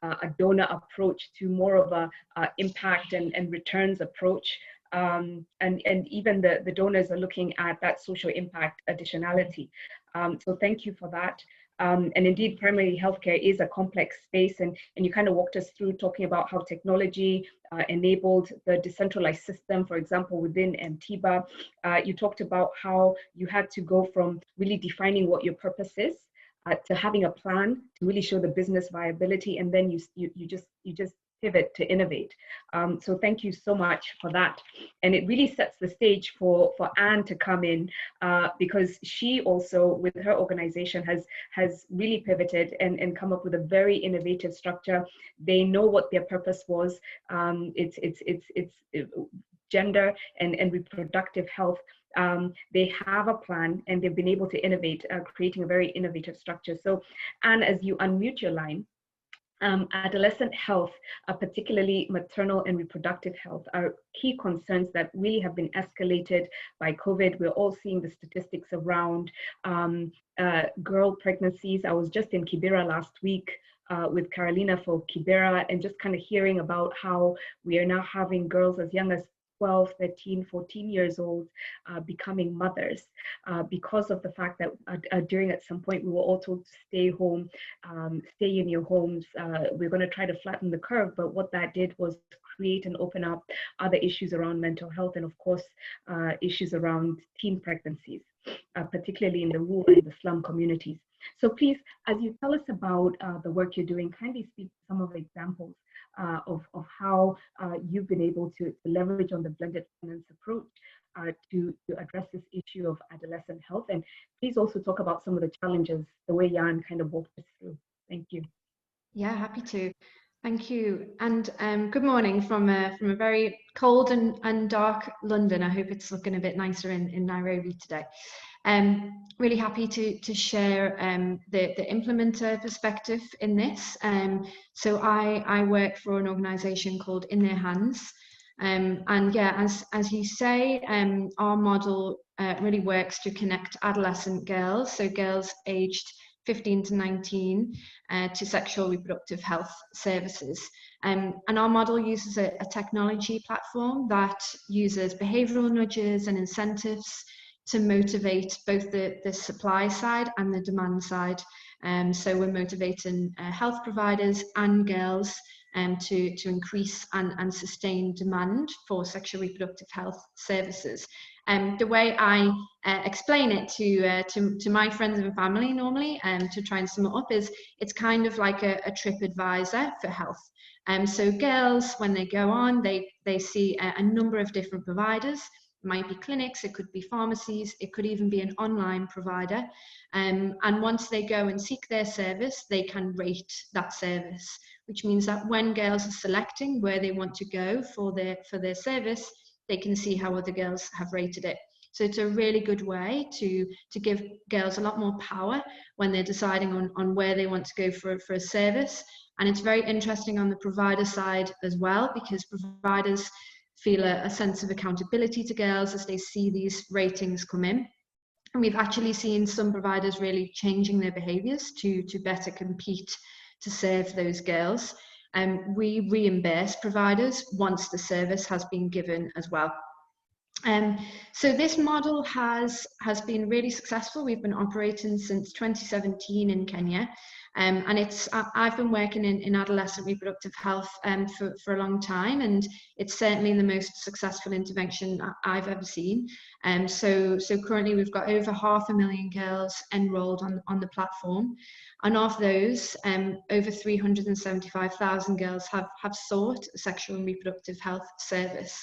a donor approach to more of a impact and returns approach. And even the donors are looking at that social impact additionality. So thank you for that. And indeed, primary healthcare is a complex space, and you kind of walked us through talking about how technology enabled the decentralized system, for example, within MTBA. You talked about how you had to go from really defining what your purpose is to having a plan to really show the business viability, and then you just pivot to innovate. So thank you so much for that. And it really sets the stage for Anne to come in, because she also, with her organization, has really pivoted and come up with a very innovative structure. They know what their purpose was. It's gender and reproductive health. They have a plan, and they've been able to innovate, creating a very innovative structure. So Anne, as you unmute your line, adolescent health, particularly maternal and reproductive health, are key concerns that really have been escalated by COVID. We're all seeing the statistics around girl pregnancies. I was just in Kibera last week with Carolina for Kibera, and just kind of hearing about how we are now having girls as young as 12, 13, 14 years old becoming mothers because of the fact that during at some point we were all told to stay home, stay in your homes. We're going to try to flatten the curve, but what that did was create and open up other issues around mental health, and of course issues around teen pregnancies, particularly in the rural and the slum communities. So please, as you tell us about the work you're doing, kindly speak to some of the examples of how you've been able to leverage on the blended finance approach to address this issue of adolescent health. And please also talk about some of the challenges, the way Jan kind of walked us through. Thank you. Yeah, happy to. Thank you. And good morning from a very cold and dark London. I hope it's looking a bit nicer in Nairobi today. Really happy to share the implementer perspective in this. So I work for an organisation called In Their Hands. And yeah, as you say, our model really works to connect adolescent girls, so girls aged 15 to 19, to sexual reproductive health services. And our model uses a technology platform that uses behavioural nudges and incentives to motivate both the supply side and the demand side. So we're motivating health providers and girls to increase and sustain demand for sexual reproductive health services. The way I explain it to my friends and family normally, to try and sum it up, is it's kind of like a trip advisor for health. So girls, when they go on, they see a number of different providers. It might be clinics, it could be pharmacies, it could even be an online provider. And once they go and seek their service, they can rate that service, which means that when girls are selecting where they want to go for their service, they can see how other girls have rated it. So it's a really good way to give girls a lot more power when they're deciding on where they want to go for a service. And it's very interesting on the provider side as well, because providers feel a sense of accountability to girls as they see these ratings come in. And we've actually seen some providers really changing their behaviours to better compete to serve those girls. And we reimburse providers once the service has been given as well. So this model has been really successful. We've been operating since 2017 in Kenya. And I've been working in adolescent reproductive health for a long time, and it's certainly the most successful intervention I've ever seen. So currently we've got over 500,000 girls enrolled on the platform, and of those, over 375,000 girls have sought a sexual and reproductive health service.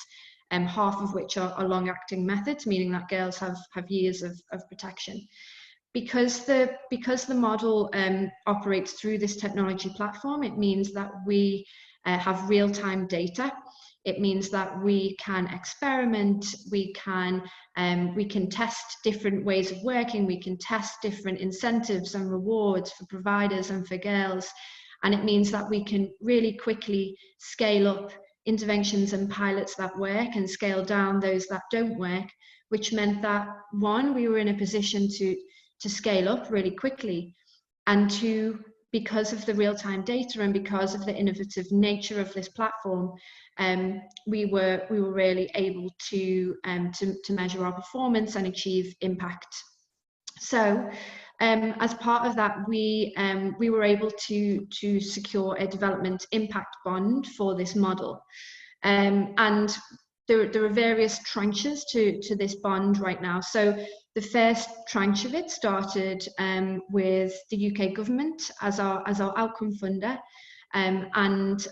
Half of which are long-acting methods, meaning that girls have years of protection. Because the model operates through this technology platform, it means that we have real-time data. It means that we can experiment, we can test different ways of working, we can test different incentives and rewards for providers and for girls. And it means that we can really quickly scale up interventions and pilots that work and scale down those that don't work, which meant that, one, we were in a position to scale up really quickly, and two, because of the real-time data and because of the innovative nature of this platform, we were really able to measure our performance and achieve impact. So as part of that, we were able to secure a development impact bond for this model. And there are various tranches to this bond right now. So the first tranche of it started with the UK government as our outcome funder. and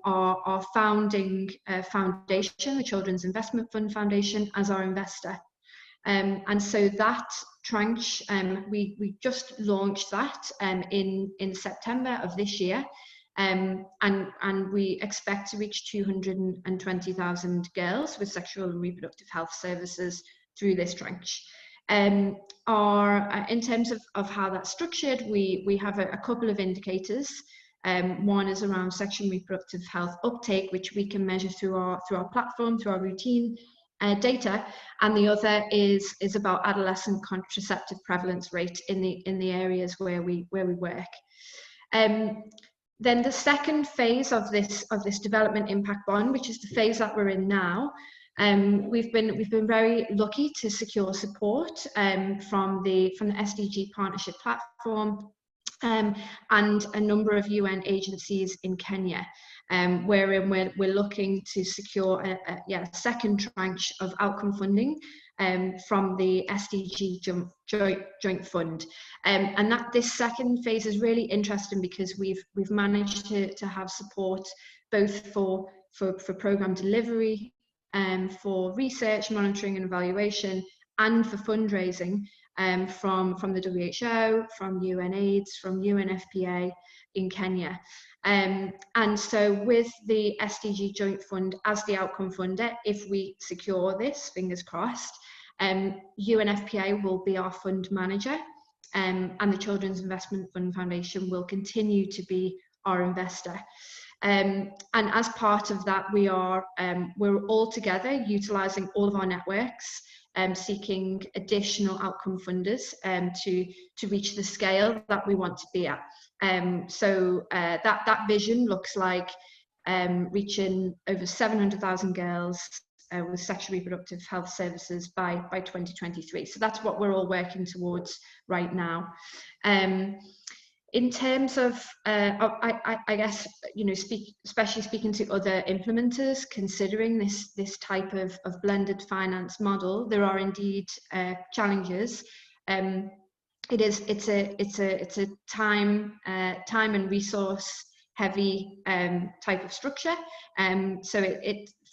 our founding foundation, the Children's Investment Fund Foundation, as our investor. And so that tranche, we just launched that in September of this year. And we expect to reach 220,000 girls with sexual and reproductive health services through this tranche. In terms of how that's structured, we have a couple of indicators. One is around sexual and reproductive health uptake, which we can measure through our platform, through our routine data, and the other is about adolescent contraceptive prevalence rate in the areas where we work. Then the second phase of this development impact bond, which is the phase that we're in now, we've been very lucky to secure support from the SDG partnership platform and a number of UN agencies in Kenya, wherein we're looking to secure a second tranche of outcome funding from the SDG joint fund, and this second phase is really interesting because we've managed to have support both for program delivery, for research, monitoring and evaluation, and for fundraising from the WHO, from UNAIDS, from UNFPA in Kenya. And so with the SDG Joint Fund as the outcome funder, if we secure this, fingers crossed, UNFPA will be our fund manager, and the Children's Investment Fund Foundation will continue to be our investor. And as part of that, we're all together utilising all of our networks, seeking additional outcome funders to reach the scale that we want to be at. So that vision looks like reaching over 700,000 girls with sexual reproductive health services by 2023. So that's what we're all working towards right now. In terms of, I guess, especially speaking to other implementers considering this type of blended finance model, there are indeed challenges. It's a time and resource heavy type of structure. So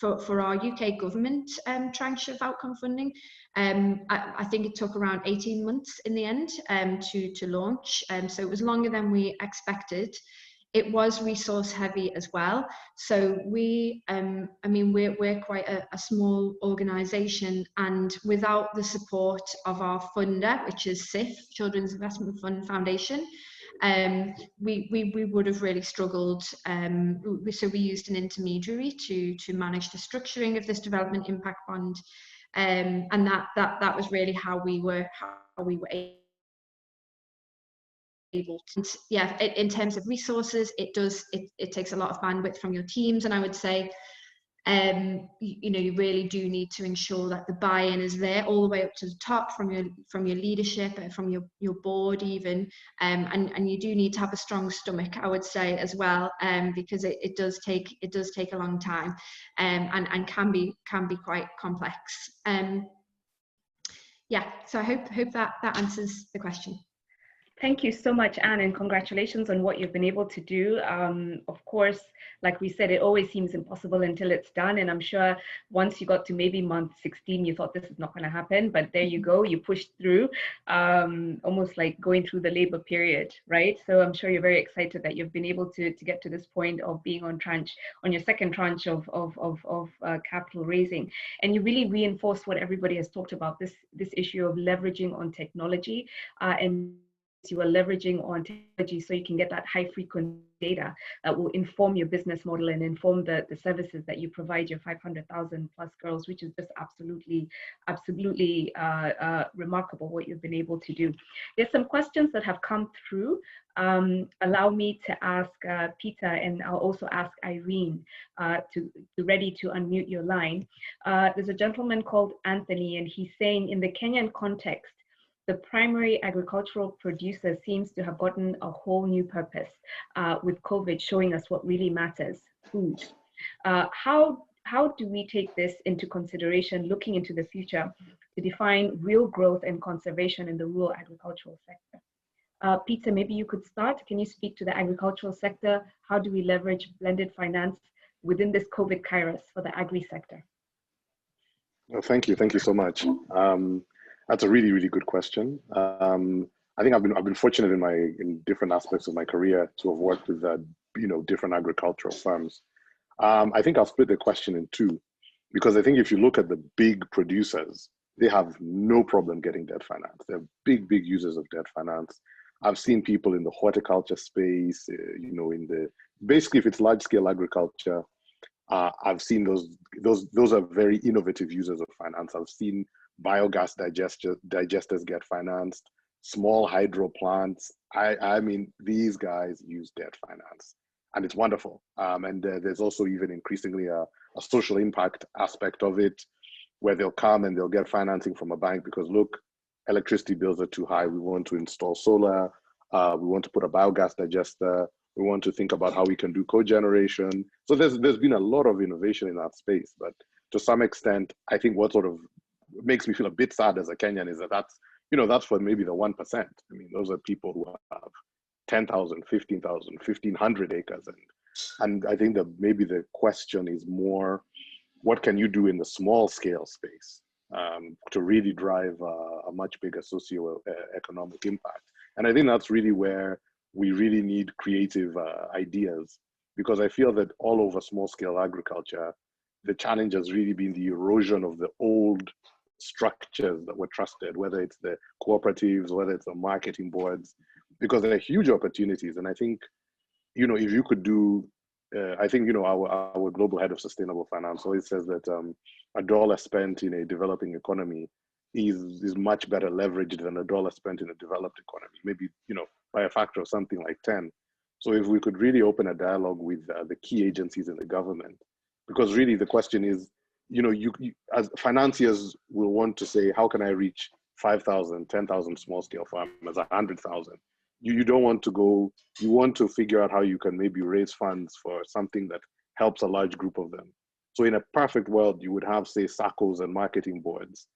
for our UK government tranche of outcome funding, I think it took around 18 months in the end to launch. So it was longer than we expected. It was resource heavy as well. So we're quite a small organisation, and without the support of our funder, which is CIF, Children's Investment Fund Foundation, we would have really struggled. So we used an intermediary to manage the structuring of this development impact fund, and that was really how we were able to. And yeah, in terms of resources, it takes a lot of bandwidth from your teams, and I would say you really do need to ensure that the buy-in is there all the way up to the top from your leadership and from your board even, and you do need to have a strong stomach, I would say, as well, because it does take a long time, and can be quite complex. Yeah, so I hope that answers the question. Thank you so much, Anne, and congratulations on what you've been able to do. Of course, like we said, it always seems impossible until it's done. And I'm sure once you got to maybe month 16, you thought this is not going to happen. But there you go, you pushed through, almost like going through the labor period, right? So I'm sure you're very excited that you've been able to get to this point of being on your second tranche of capital raising. And you really reinforced what everybody has talked about, this issue of leveraging on technology, and you are leveraging on technology so you can get that high frequency data that will inform your business model and inform the services that you provide your 500,000 plus girls, which is just absolutely remarkable what you've been able to do. There's some questions that have come through. Allow me to ask Peter, and I'll also ask Irene to ready to unmute your line. There's a gentleman called Anthony, and he's saying, in the Kenyan context, the primary agricultural producer seems to have gotten a whole new purpose with COVID showing us what really matters, food. How do we take this into consideration looking into the future to define real growth and conservation in the rural agricultural sector? Peter, maybe you could start. Can you speak to the agricultural sector? How do we leverage blended finance within this COVID kairos for the agri sector? Well, thank you so much. That's a really, really good question. I think I've been fortunate in different aspects of my career to have worked with different agricultural firms. I think I'll split the question in two, because I think if you look at the big producers, they have no problem getting debt finance. They're big users of debt finance. I've seen people in the horticulture space, basically if it's large scale agriculture, I've seen those are very innovative users of finance. I've seen biogas digesters get financed, small hydro plants. I mean, these guys use debt finance, and it's wonderful. And there's also even increasingly a social impact aspect of it, where they'll come and they'll get financing from a bank because, look, electricity bills are too high. We want to install solar. We want to put a biogas digester. We want to think about how we can do cogeneration. So there's been a lot of innovation in that space. But to some extent, I think what sort of makes me feel a bit sad as a Kenyan is that's for maybe the 1%. I mean, those are people who have 10,000, 15,000, 1,500 acres. And I think that maybe the question is more, what can you do in the small scale space to really drive a much bigger socio-economic impact? And I think that's really where we really need creative ideas, because I feel that all over small scale agriculture, the challenge has really been the erosion of the old structures that were trusted, whether it's the cooperatives, whether it's the marketing boards, because there are huge opportunities. And I think, if you could do, I think, our global head of sustainable finance always says that $1 spent in a developing economy is much better leveraged than $1 spent in a developed economy, maybe, by a factor of something like 10. So if we could really open a dialogue with the key agencies in the government, because really the question is, you as financiers will want to say, how can I reach 5,000, 10,000 small scale farmers, 100,000? You don't want to go, you want to figure out how you can maybe raise funds for something that helps a large group of them. So in a perfect world, you would have, say, SACCOs and marketing boards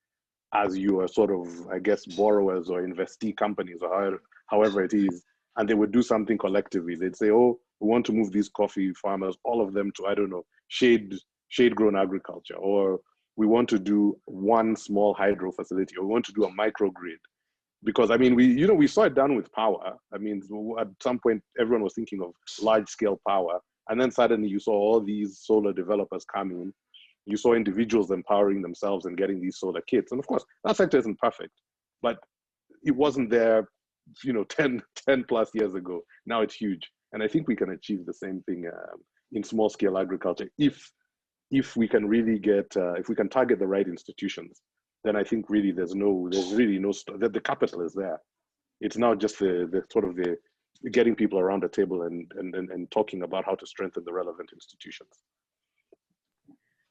as your sort of, I guess, borrowers or investee companies, or however it is, and they would do something collectively. They'd say, oh, we want to move these coffee farmers, all of them to, I don't know, shade-grown agriculture, or we want to do one small hydro facility, or we want to do a microgrid. Because I mean, we saw it done with power. I mean, at some point, everyone was thinking of large-scale power, and then suddenly you saw all these solar developers come in. You saw individuals empowering themselves and getting these solar kits. And of course, that sector isn't perfect, but it wasn't there, 10 plus years ago. Now it's huge. And I think we can achieve the same thing in small scale agriculture. If we can really if we can target the right institutions, then I think really there's really no, that the capital is there. It's now just the sort of the getting people around the table and talking about how to strengthen the relevant institutions.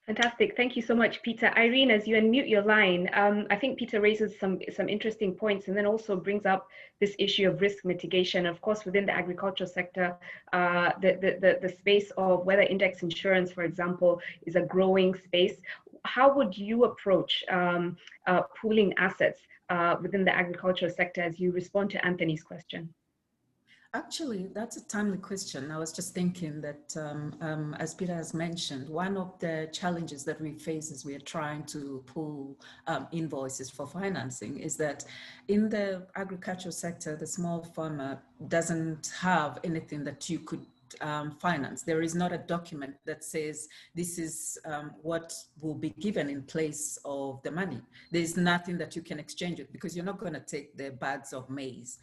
Fantastic. Thank you so much, Peter. Irene, as you unmute your line, I think Peter raises some interesting points, and then also brings up this issue of risk mitigation. Of course, within the agricultural sector, the space of weather index insurance, for example, is a growing space. How would you approach pooling assets within the agricultural sector as you respond to Anthony's question? Actually, that's a timely question. I was just thinking that, as Peter has mentioned, one of the challenges that we face as we are trying to pull invoices for financing is that in the agricultural sector, the small farmer doesn't have anything that you could finance. There is not a document that says this is what will be given in place of the money. There's nothing that you can exchange it, because you're not going to take the bags of maize.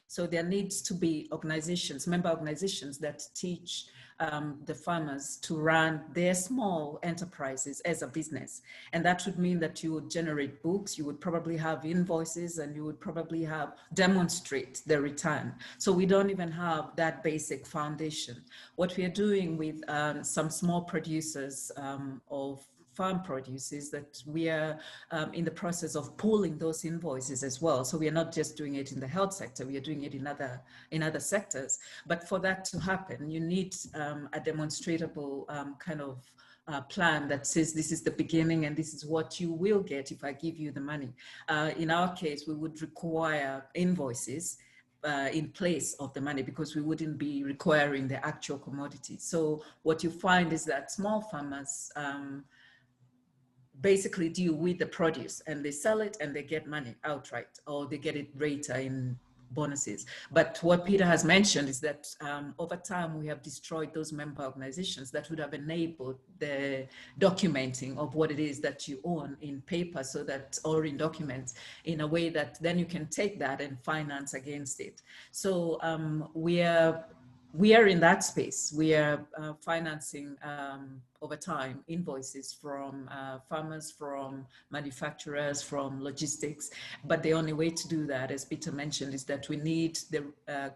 So there needs to be organizations, member organizations, that teach the farmers to run their small enterprises as a business. And that would mean that you would generate books, you would probably have invoices, and you would probably have demonstrate the return. So we don't even have that basic foundation. What we are doing with some small producers of farm produce is that we are in the process of pooling those invoices as well. So we are not just doing it in the health sector, we are doing it in other sectors. But for that to happen, you need a demonstrable kind of plan that says this is the beginning and this is what you will get if I give you the money. In our case, we would require invoices in place of the money, because we wouldn't be requiring the actual commodity. So what you find is that small farmers basically deal with the produce and they sell it and they get money outright, or they get it later in bonuses. But what Peter has mentioned is that over time we have destroyed those member organizations that would have enabled the documenting of what it is that you own in paper, so that, or in documents, in a way that then you can take that and finance against it. So we are in that space. We are financing over time invoices from farmers, from manufacturers, from logistics. But the only way to do that, as Peter mentioned, is that we need the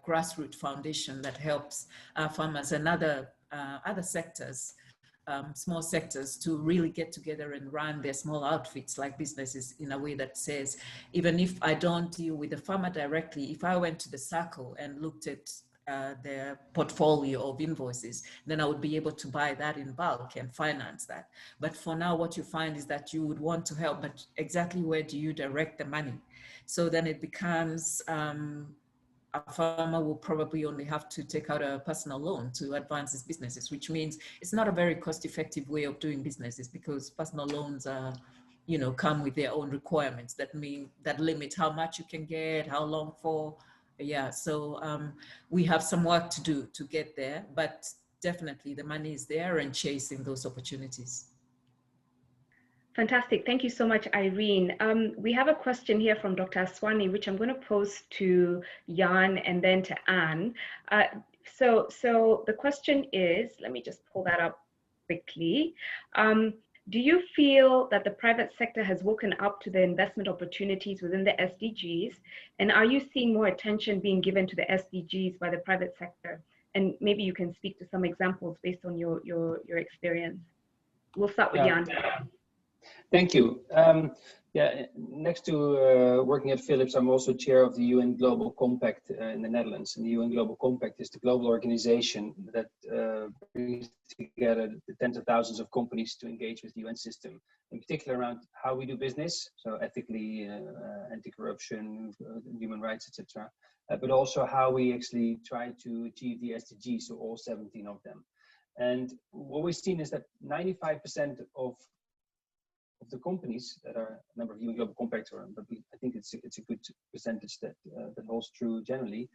grassroots foundation that helps farmers and other sectors, small sectors, to really get together and run their small outfits like businesses in a way that says, even if I don't deal with the farmer directly, if I went to the circle and looked at their portfolio of invoices, then I would be able to buy that in bulk and finance that. But for now, what you find is that you would want to help, but exactly where do you direct the money? So then it becomes a farmer will probably only have to take out a personal loan to advance his businesses, which means it's not a very cost-effective way of doing businesses, because personal loans are, you know, come with their own requirements that limit how much you can get, how long for. Yeah, so we have some work to do to get there, but definitely the money is there and chasing those opportunities. Fantastic. Thank you so much, Irene. We have a question here from Dr. Aswani, which I'm going to pose to Jan and then to Anne. So the question is, let me just pull that up quickly. Do you feel that the private sector has woken up to the investment opportunities within the SDGs? And are you seeing more attention being given to the SDGs by the private sector? And maybe you can speak to some examples based on your experience. We'll start with Jan. Thank you. Next to working at Philips, I'm also chair of the UN Global Compact in the Netherlands. And the UN Global Compact is the global organization that brings together the tens of thousands of companies to engage with the UN system, in particular around how we do business, so ethically, anti-corruption, human rights, etc. But also how we actually try to achieve the SDGs, so all 17 of them. And what we've seen is that 95% of the companies that are a member of the UN Global Compact, but I think it's a good percentage that holds true generally,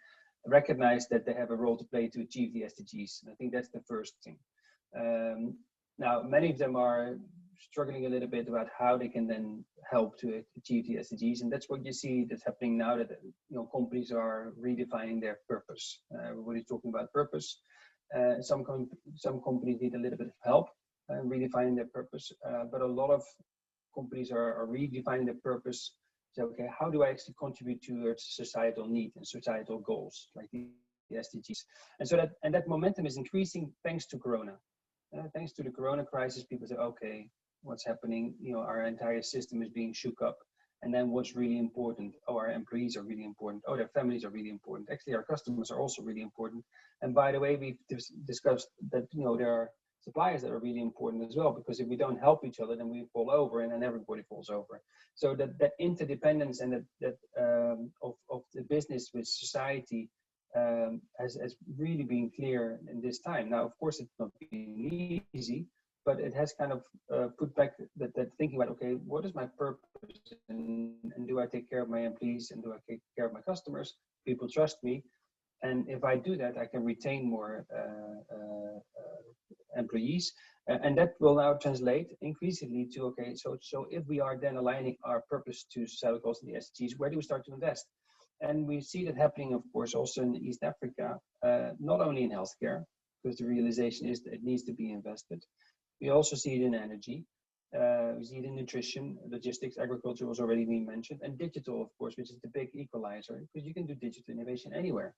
recognize that they have a role to play to achieve the SDGs. And I think that's the first thing. Now, many of them are struggling a little bit about how they can then help to achieve the SDGs, and that's what you see that's happening now, that companies are redefining their purpose. Everybody's talking about purpose. Some companies need a little bit of help redefining their purpose, but a lot of companies are redefining their purpose. So, okay, how do I actually contribute to societal need and societal goals like the SDGs? And so that momentum is increasing thanks to Corona. Thanks to the Corona crisis, people say, okay, what's happening? Our entire system is being shook up. And then what's really important? Oh, our employees are really important. Oh, their families are really important. Actually, our customers are also really important. And by the way, we've discussed that there are suppliers that are really important as well, because if we don't help each other, then we fall over, and then everybody falls over. So that interdependence and that of the business with society has really been clear in this time. Now, of course, it's not been easy, but it has kind of put back that thinking about, okay, what is my purpose, and do I take care of my employees, and do I take care of my customers? People trust me, and if I do that, I can retain more employees, and that will now translate increasingly to, okay, so if we are then aligning our purpose to societal goals and the SDGs, where do we start to invest? And we see that happening, of course, also in East Africa, not only in healthcare, because the realization is that it needs to be invested. We also see it in energy. We see it in nutrition, logistics, agriculture was already being mentioned, and digital, of course, which is the big equalizer, because you can do digital innovation anywhere.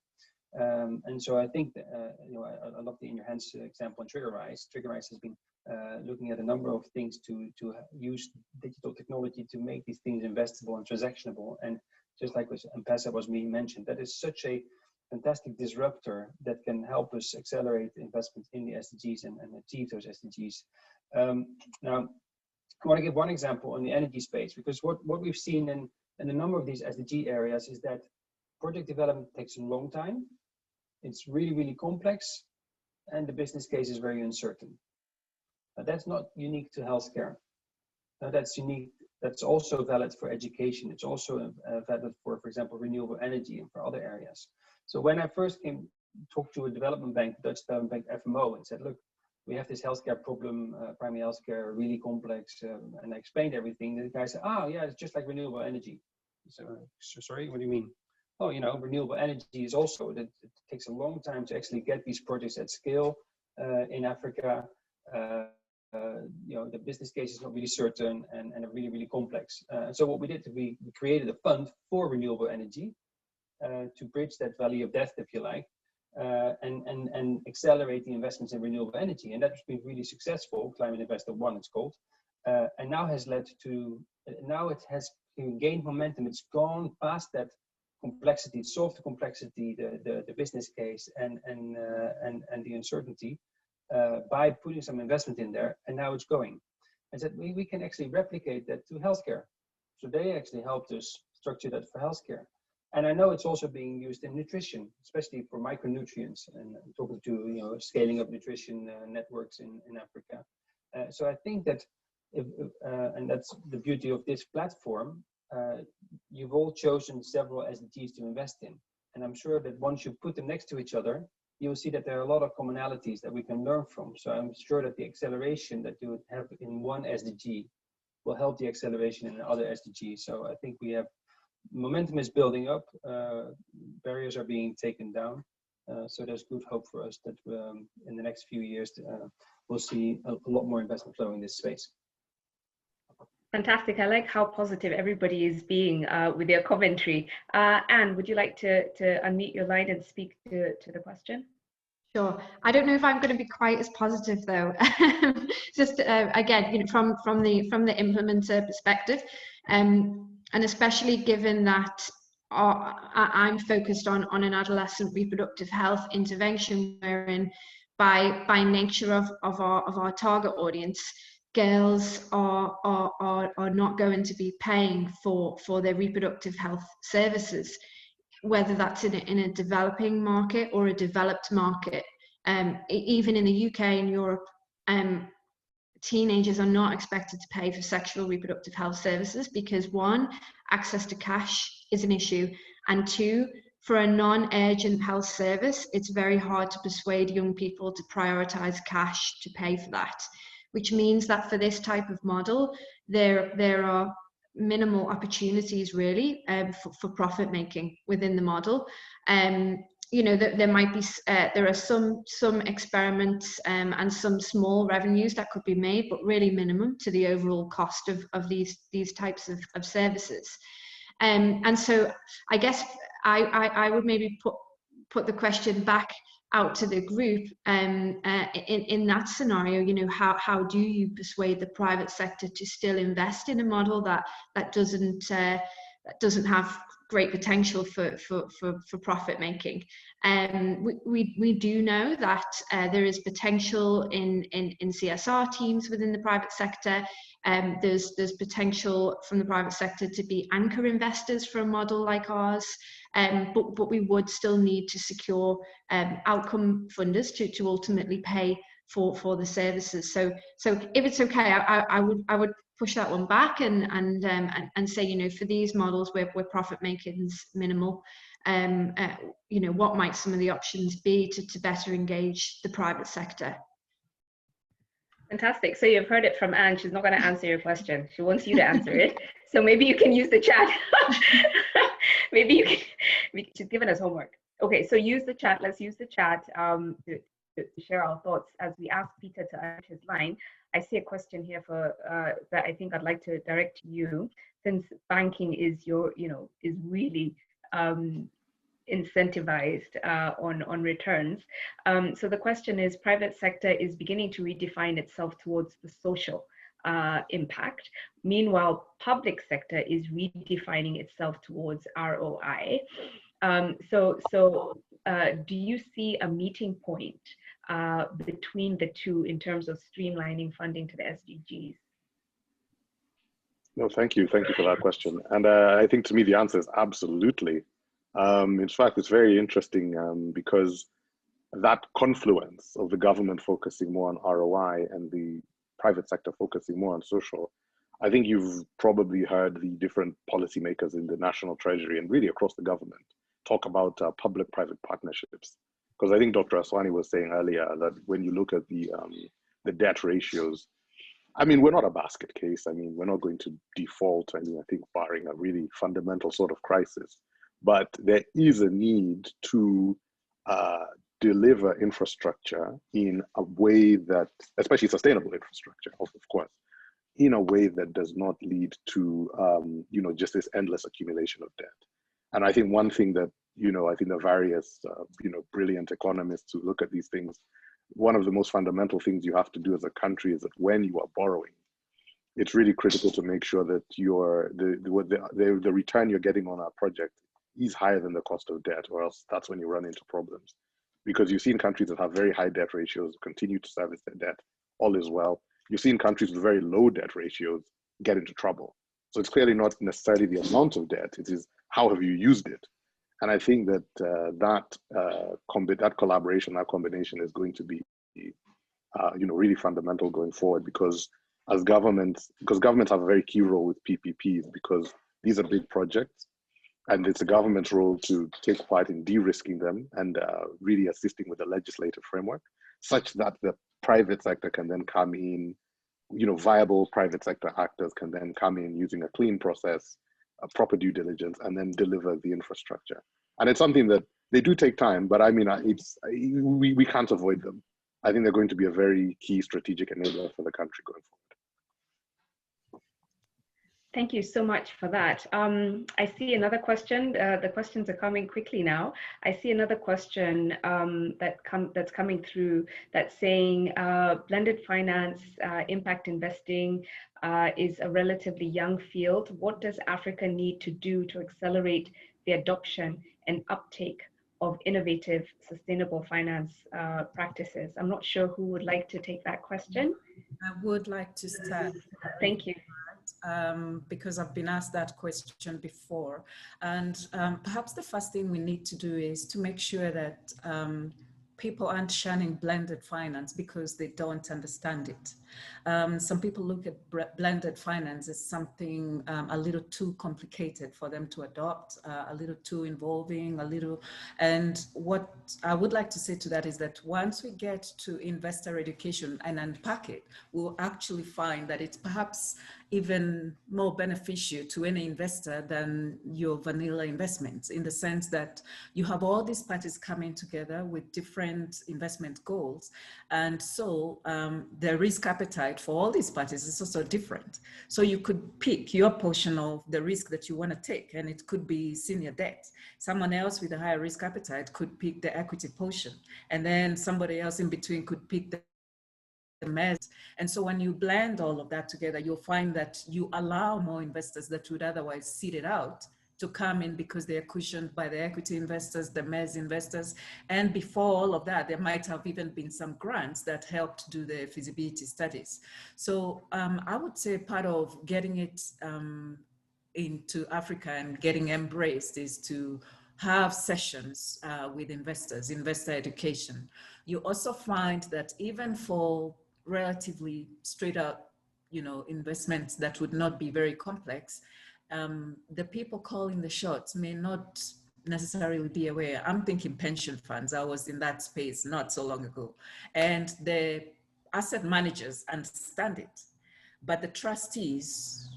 And so I think that, I love the In Your Hands example on TriggerRise. TriggerRise has been looking at a number of things to use digital technology to make these things investable and transactionable. And just like what M-Pesa was being mentioned, that is such a fantastic disruptor that can help us accelerate investment in the SDGs and achieve those SDGs. Now, I want to give one example on the energy space, because what we've seen in a number of these SDG areas is that project development takes a long time. It's really, really complex, and the business case is very uncertain. But that's not unique to healthcare. That's unique. That's also valid for education. It's also valid for example, renewable energy and for other areas. So when I first talked to a development bank, Dutch development bank FMO, and said, look, we have this healthcare problem, primary healthcare, really complex, and I explained everything. And the guy said, oh yeah, it's just like renewable energy. So sorry, what do you mean? Oh, you know, renewable energy is also that it takes a long time to actually get these projects at scale in Africa. You know, the business case is not really certain and really, really complex. So what we did, we created a fund for renewable energy to bridge that valley of death, if you like, and accelerate the investments in renewable energy. And that's been really successful. Climate Investor 1, it's called. And now has led to, now it has gained momentum. It's gone past that complexity, it solved the complexity, the business case and the uncertainty by putting some investment in there, and now it's going. And that we can actually replicate that to healthcare. So they actually helped us structure that for healthcare. And I know it's also being used in nutrition, especially for micronutrients, and talking to, you know, scaling up nutrition networks in Africa. So I think that, and that's the beauty of this platform, you've all chosen several SDGs to invest in. And I'm sure that once you put them next to each other, you'll see that there are a lot of commonalities that we can learn from. So I'm sure that the acceleration that you would have in one SDG will help the acceleration in other SDGs. So I think we have, momentum is building up, barriers are being taken down. So there's good hope for us that in the next few years, we'll see a lot more investment flow in this space. Fantastic. I like how positive everybody is being with their commentary. Anne, would you like to unmute your line and speak to the question? Sure. I don't know if I'm going to be quite as positive though. Just again, you know, from the implementer perspective, and especially given that I'm focused on an adolescent reproductive health intervention, wherein by nature of our target audience, girls are not going to be paying for their reproductive health services, whether that's in a developing market or a developed market. Even in the UK and Europe, teenagers are not expected to pay for sexual reproductive health services because, one, access to cash is an issue, and two, for a non-urgent health service, it's very hard to persuade young people to prioritize cash to pay for that, which means that for this type of model, there are minimal opportunities really for profit making within the model. You know, there might be there are some experiments and some small revenues that could be made, but really minimum to the overall cost of these types of services. And so I guess I would maybe put the question back out to the group in that scenario. You know, how do you persuade the private sector to still invest in a model that doesn't have great potential for profit making? We do know that there is potential in CSR teams within the private sector. There's potential from the private sector to be anchor investors for a model like ours, but we would still need to secure outcome funders to ultimately pay for the services. So if it's okay, I would push that one back and say, you know, for these models where profit making is minimal, you know, what might some of the options be to better engage the private sector? Fantastic. So you've heard it from Anne. She's not going to answer your question. She wants you to answer it. So maybe you can use the chat. Maybe you can. She's given us homework. Okay, so use the chat. Let's use the chat to share our thoughts as we ask Peter to unmute his line. I see a question here for that I think I'd like to direct to you, since banking is is really incentivized on returns. So the question is, private sector is beginning to redefine itself towards the social impact. Meanwhile, public sector is redefining itself towards ROI. So do you see a meeting point between the two in terms of streamlining funding to the SDGs? No, thank you for that question. And I think to me the answer is absolutely. In fact, it's very interesting because that confluence of the government focusing more on ROI and the private sector focusing more on social, I think you've probably heard the different policymakers in the National Treasury and really across the government talk about public-private partnerships. Because I think Dr. Aswani was saying earlier that when you look at the debt ratios, I mean, we're not a basket case. I mean, we're not going to default. I mean, I think barring a really fundamental sort of crisis, but there is a need to deliver infrastructure in a way that, especially sustainable infrastructure, of course, in a way that does not lead to, you know, just this endless accumulation of debt. And I think one thing that, you know, I think the various, you know, brilliant economists who look at these things, one of the most fundamental things you have to do as a country is that when you are borrowing, it's really critical to make sure that the return you're getting on a project is higher than the cost of debt, or else that's when you run into problems. Because you've seen countries that have very high debt ratios continue to service their debt, all is well. You've seen countries with very low debt ratios get into trouble. So it's clearly not necessarily the amount of debt, it is how have you used it. And I think that that collaboration, that combination is going to be, you know, really fundamental going forward, because as governments have a very key role with PPPs, because these are big projects, and it's the government's role to take part in de-risking them and really assisting with the legislative framework, such that the private sector can then come in, you know, viable private sector actors can then come in using a clean process, a proper due diligence, and then deliver the infrastructure. And it's something that they do take time, but I mean, we can't avoid them. I think they're going to be a very key strategic enabler for the country going forward. Thank you so much for that. I see another question. The questions are coming quickly now. I see another question that's coming through that's saying blended finance, impact investing is a relatively young field. What does Africa need to do to accelerate the adoption and uptake of innovative, sustainable finance practices? I'm not sure who would like to take that question. I would like to start. Thank you. Because I've been asked that question before. And perhaps the first thing we need to do is to make sure that people aren't shunning blended finance because they don't understand it. Some people look at blended finance as something a little too complicated for them to adopt, a little too involving, and what I would like to say to that is that once we get to investor education and unpack it, we'll actually find that it's perhaps even more beneficial to any investor than your vanilla investments, in the sense that you have all these parties coming together with different investment goals. And so the risk appetite for all these parties is also different. So you could pick your portion of the risk that you want to take, and it could be senior debt. Someone else with a higher risk appetite could pick the equity portion, and then somebody else in between could pick the mezz. And so when you blend all of that together, you'll find that you allow more investors that would otherwise sit it out to come in because they are cushioned by the equity investors, the mezz investors. And before all of that, there might have even been some grants that helped do the feasibility studies. So I would say part of getting it into Africa and getting embraced is to have sessions with investors, investor education. You also find that even for relatively straight up, you know, investments that would not be very complex, the people calling the shots may not necessarily be aware. I'm thinking pension funds. I was in that space not so long ago, and the asset managers understand it, but the trustees,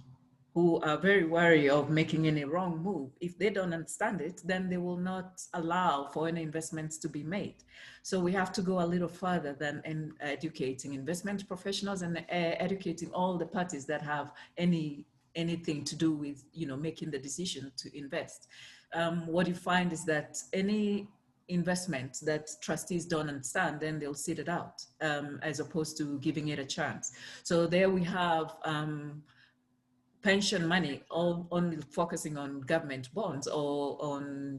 who are very wary of making any wrong move, if they don't understand it, then they will not allow for any investments to be made. So we have to go a little further than in educating investment professionals and educating all the parties that have anything to do with, you know, making the decision to invest. What you find is that any investment that trustees don't understand, then they'll sit it out as opposed to giving it a chance. So there we have pension money, all only focusing on government bonds or on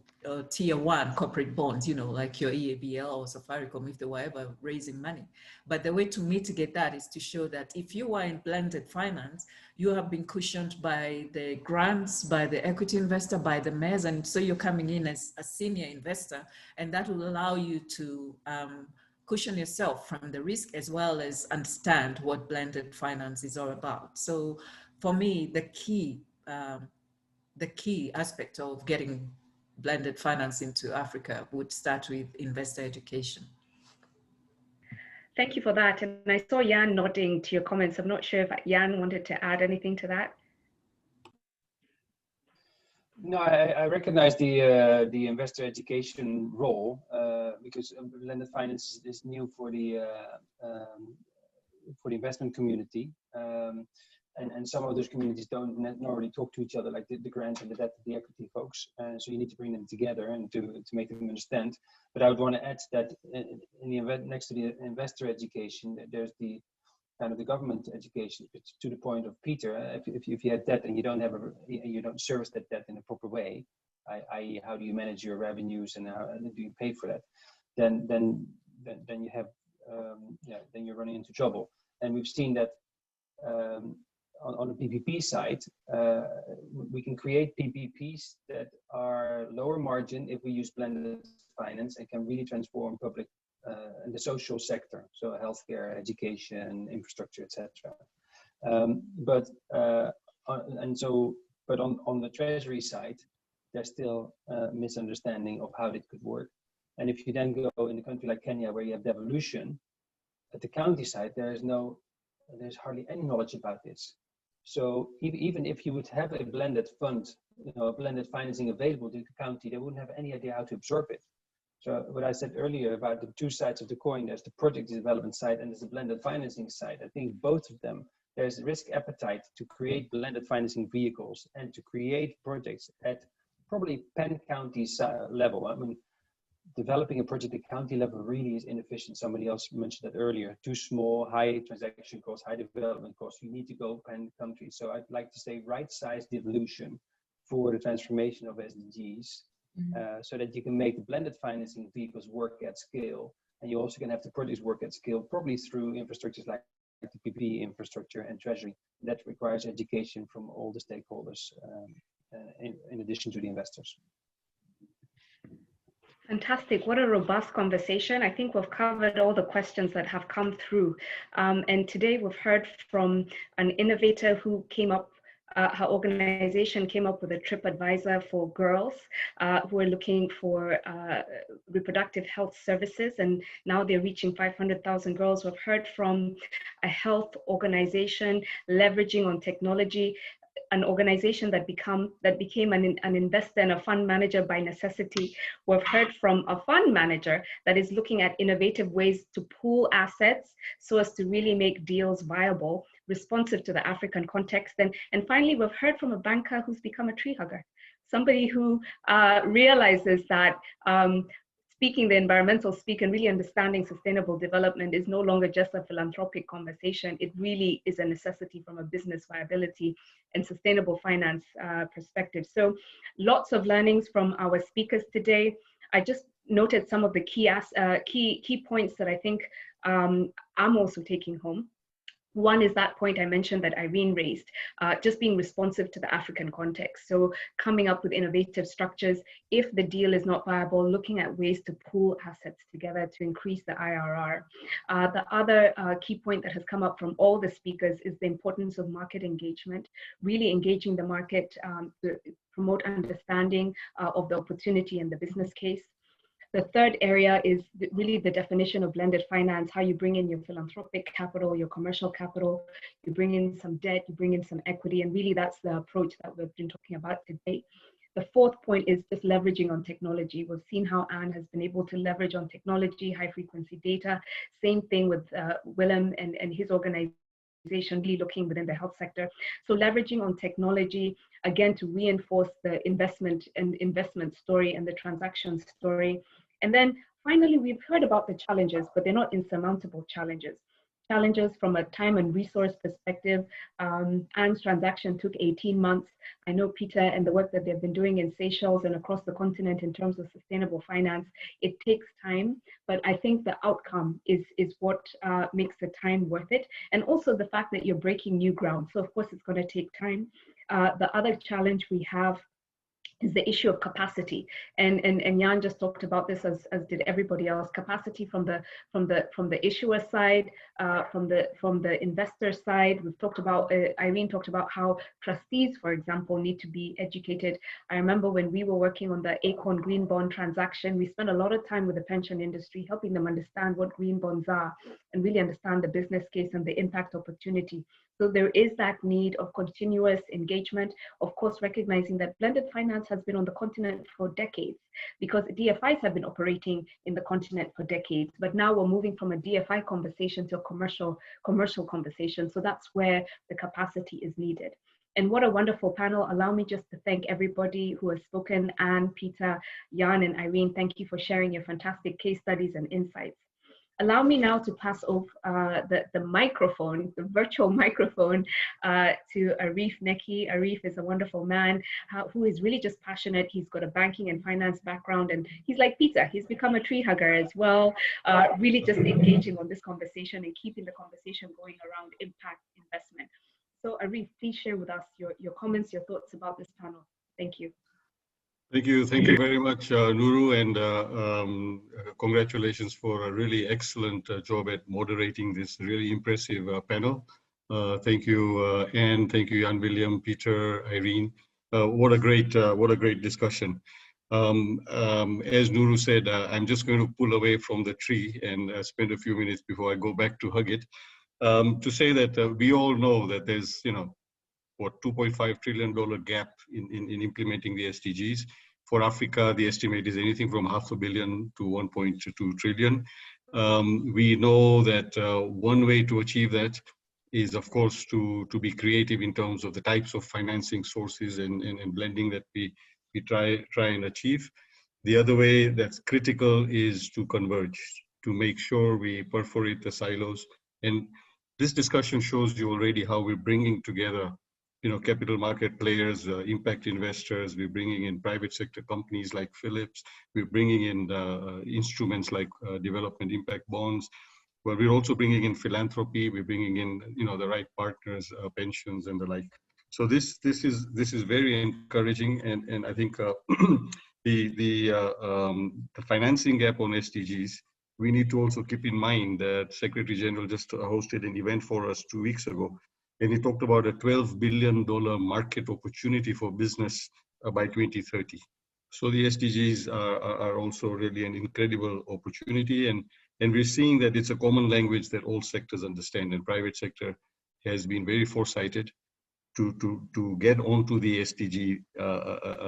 tier one corporate bonds, you know, like your EABL or Safaricom, if they were ever raising money. But the way to mitigate that is to show that if you are in blended finance, you have been cushioned by the grants, by the equity investor, by the MES, and so you're coming in as a senior investor, and that will allow you to cushion yourself from the risk as well as understand what blended finance is all about. So for me, the key aspect of getting blended finance into Africa would start with investor education. Thank you for that. And I saw Jan nodding to your comments. I'm not sure if Jan wanted to add anything to that. No, I recognize the investor education role because blended finance is new for the investment community. And some of those communities don't normally talk to each other, like the grants and the debt, the equity folks. So you need to bring them together and to make them understand. But I would want to add that in the next to the investor education, there's the kind of the government education, to the point of Peter. If you had debt and you don't service that debt in a proper way, i.e., how do you manage your revenues and how do you pay for that? Then you have then you're running into trouble. And we've seen that. On the PPP side, we can create PPPs that are lower margin if we use blended finance and can really transform public and the social sector, so healthcare, education, infrastructure, etc. But on the treasury side, there's still a misunderstanding of how it could work. And if you then go in a country like Kenya, where you have devolution, at the county side, there's hardly any knowledge about this. So even if you would have a blended fund, a blended financing available to the county, they wouldn't have any idea how to absorb it. So what I said earlier about the two sides of the coin, there's the project development side and there's the blended financing side. I think both of them, there's risk appetite to create blended financing vehicles and to create projects at probably pan-county level. I mean, developing a project at county level really is inefficient. Somebody else mentioned that earlier. Too small, high transaction costs, high development costs. You need to go pan-country. So I'd like to say right-sized devolution for the transformation of SDGs, so that you can make the blended financing vehicles work at scale. And you also can have the projects work at scale, probably through infrastructures like the PP infrastructure and treasury. That requires education from all the stakeholders in addition to the investors. Fantastic. What a robust conversation. I think we've covered all the questions that have come through. And today we've heard from an innovator who came up, her organization came up with a trip advisor for girls who are looking for reproductive health services. And now they're reaching 500,000 girls. We've heard from a health organization leveraging on technology, an organization that became an investor and a fund manager by necessity. We've heard from a fund manager that is looking at innovative ways to pool assets so as to really make deals viable, responsive to the African context. And finally, we've heard from a banker who's become a tree hugger, somebody who realizes that speaking the environmental speak and really understanding sustainable development is no longer just a philanthropic conversation. It really is a necessity from a business viability and sustainable finance perspective. So lots of learnings from our speakers today. I just noted some of the key points that I think I'm also taking home. One is that point I mentioned that Irene raised, just being responsive to the African context. So coming up with innovative structures. If the deal is not viable, looking at ways to pool assets together to increase the IRR. The other key point that has come up from all the speakers is the importance of market engagement, really engaging the market to promote understanding of the opportunity and the business case. The third area is really the definition of blended finance, how you bring in your philanthropic capital, your commercial capital, you bring in some debt, you bring in some equity, and really that's the approach that we've been talking about today. The fourth point is just leveraging on technology. We've seen how Anne has been able to leverage on technology, high frequency data. Same thing with Willem and his organization, really looking within the health sector. So leveraging on technology, again, to reinforce the investment story and the transaction story. And then finally, we've heard about the challenges, but they're not insurmountable challenges. challenges from a time and resource perspective. Anne's transaction took 18 months. I know Peter and the work that they've been doing in Seychelles and across the continent in terms of sustainable finance, it takes time, but I think the outcome is what makes the time worth it. And also the fact that you're breaking new ground. So of course it's going to take time. The other challenge we have is the issue of capacity, and Jan just talked about this, as did everybody else. Capacity from the issuer side, from the investor side. We've talked about, Irene talked about how trustees, for example, need to be educated. I remember when we were working on the Acorn green bond transaction, we spent a lot of time with the pension industry, helping them understand what green bonds are and really understand the business case and the impact opportunity. So there is that need of continuous engagement, of course, recognizing that blended finance has been on the continent for decades, because DFIs have been operating in the continent for decades, but now we're moving from a DFI conversation to a commercial conversation. So that's where the capacity is needed. And what a wonderful panel. Allow me just to thank everybody who has spoken, Anne, Peter, Jan, and Irene. Thank you for sharing your fantastic case studies and insights. Allow me now to pass over the microphone, the virtual microphone, to Arif Neki. Arif is a wonderful man who is really just passionate. He's got a banking and finance background, and he's like Peter. He's become a tree hugger as well, really just engaging on this conversation and keeping the conversation going around impact investment. So Arif, please share with us your comments, your thoughts about this panel. Thank you. Thank you very much, Nuru, and congratulations for a really excellent job at moderating this really impressive panel. Thank you, Anne. Thank you, Jan William, Peter, Irene. What a great discussion. As Nuru said, I'm just going to pull away from the tree and spend a few minutes before I go back to hug it, to say that we all know that there's, what, $2.5 trillion gap in implementing the SDGs. For Africa, the estimate is anything from $500 billion to $1.2 trillion. We know that one way to achieve that is, of course, to be creative in terms of the types of financing sources and blending that we try and achieve. The other way that's critical is to converge, to make sure we perforate the silos. And this discussion shows you already how we're bringing together capital market players, impact investors. We're bringing in private sector companies like Philips. We're bringing in instruments like development impact bonds. But we're also bringing in philanthropy. We're bringing in the right partners, pensions and the like. So this is very encouraging, and I think the financing gap on SDGs. We need to also keep in mind that Secretary General just hosted an event for us 2 weeks ago. And he talked about a $12 billion market opportunity for business by 2030. So the SDGs are also really an incredible opportunity. And we're seeing that it's a common language that all sectors understand. And private sector has been very foresighted to get onto the SDG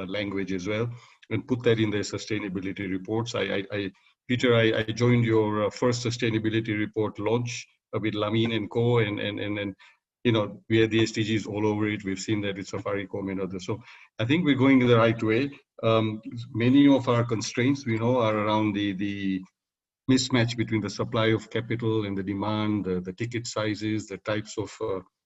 language as well and put that in their sustainability reports. Peter, I joined your first sustainability report launch with Lamine and Co. And we had the SDGs all over it. We've seen that with Safaricom and others. So I think we're going in the right way. Many of our constraints, we know, are around the mismatch between the supply of capital and the demand, the ticket sizes, the types of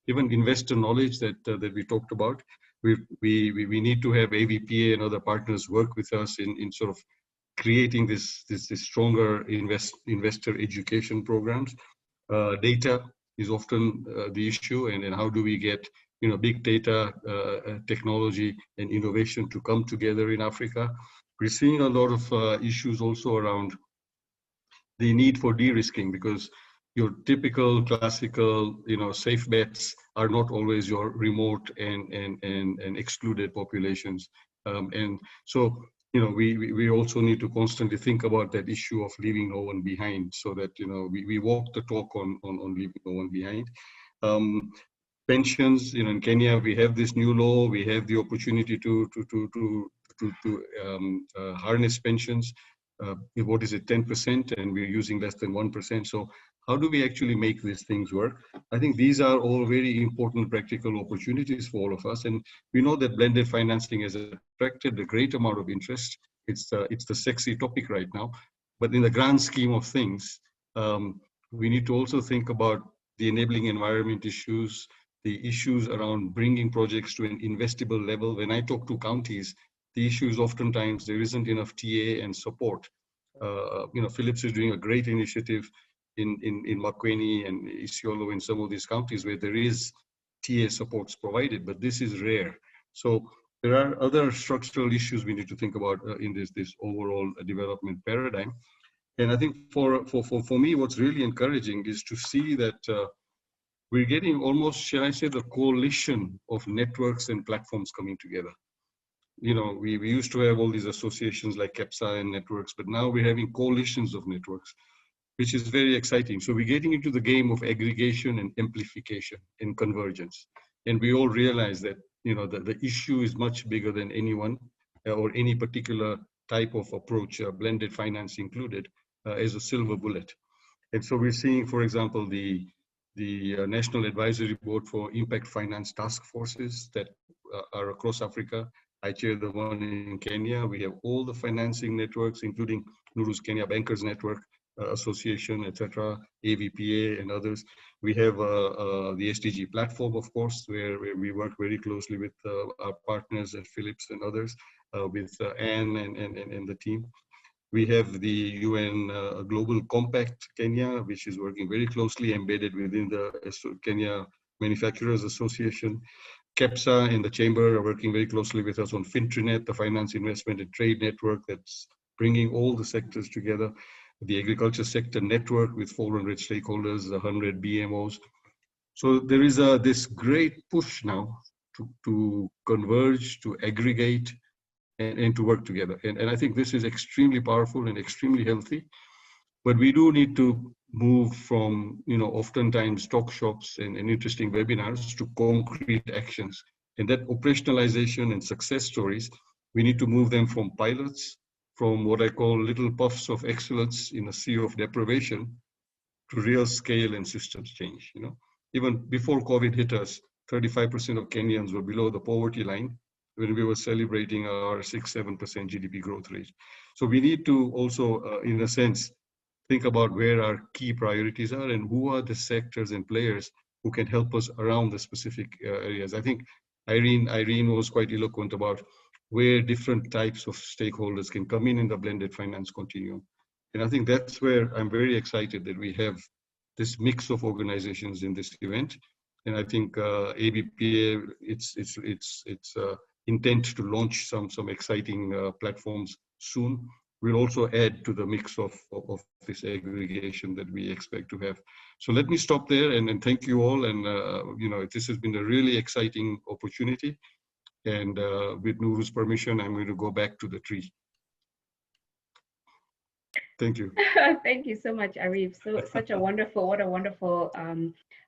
even investor knowledge that we talked about. We need to have AVPA and other partners work with us in sort of creating this stronger investor education programs. Data is often the issue, and how do we get big data, technology and innovation to come together in Africa. We're seeing a lot of issues also around the need for de-risking, because your typical classical safe bets are not always your remote and excluded populations, and so we also need to constantly think about that issue of leaving no one behind, so that we walk the talk on leaving no one behind. Pensions, in Kenya we have this new law. We have the opportunity to harness pensions. What is it, 10%, and we're using less than 1%. So how do we actually make these things work? I think these are all very important practical opportunities for all of us, and we know that blended financing has attracted a great amount of interest. It's the sexy topic right now, but in the grand scheme of things, we need to also think about the enabling environment issues, the issues around bringing projects to an investable level. When I talk to counties, the issue is oftentimes there isn't enough TA and support. Philips is doing a great initiative in Makueni and Isiolo, in some of these counties where there is TA supports provided, but this is rare. So there are other structural issues we need to think about in this overall development paradigm. And I think for me, what's really encouraging is to see that we're getting almost, shall I say, the coalition of networks and platforms coming together. We used to have all these associations like KEPSA and networks, but now we're having coalitions of networks, which is very exciting. So we're getting into the game of aggregation and amplification and convergence. And we all realize that, the issue is much bigger than anyone or any particular type of approach, blended finance included, as a silver bullet. And so we're seeing, for example, the National Advisory Board for Impact Finance Task Forces that are across Africa. I chair the one in Kenya. We have all the financing networks, including Nuru's Kenya Bankers Network Association, etc., AVPA and others. We have the SDG platform, of course, where we work very closely with our partners at Philips and others, with Anne and the team. We have the UN Global Compact Kenya, which is working very closely embedded within the Kenya Manufacturers Association. KEPSA and the Chamber are working very closely with us on Fintrinet, the Finance, Investment and Trade Network that's bringing all the sectors together. The Agriculture Sector Network with 400 stakeholders, 100 BMOs. So there is this great push now to converge, to aggregate, and to work together. And I think this is extremely powerful and extremely healthy. But we do need to move from, oftentimes talk shops and interesting webinars to concrete actions. And that operationalization and success stories, we need to move them from pilots, from what I call little puffs of excellence in a sea of deprivation, to real scale and systems change. Even before COVID hit us, 35% of Kenyans were below the poverty line when we were celebrating our 6-7% GDP growth rate. So we need to also, in a sense, think about where our key priorities are and who are the sectors and players who can help us around the specific areas. I think Irene was quite eloquent about where different types of stakeholders can come in the blended finance continuum. And I think that's where I'm very excited that we have this mix of organizations in this event. And I think ABPA, it's intent to launch some exciting platforms soon. We'll also add to the mix of this aggregation that we expect to have. So let me stop there and thank you all. And this has been a really exciting opportunity. And with Nuru's permission, I'm going to go back to the tree. Thank you. Thank you so much, Arif. What a wonderful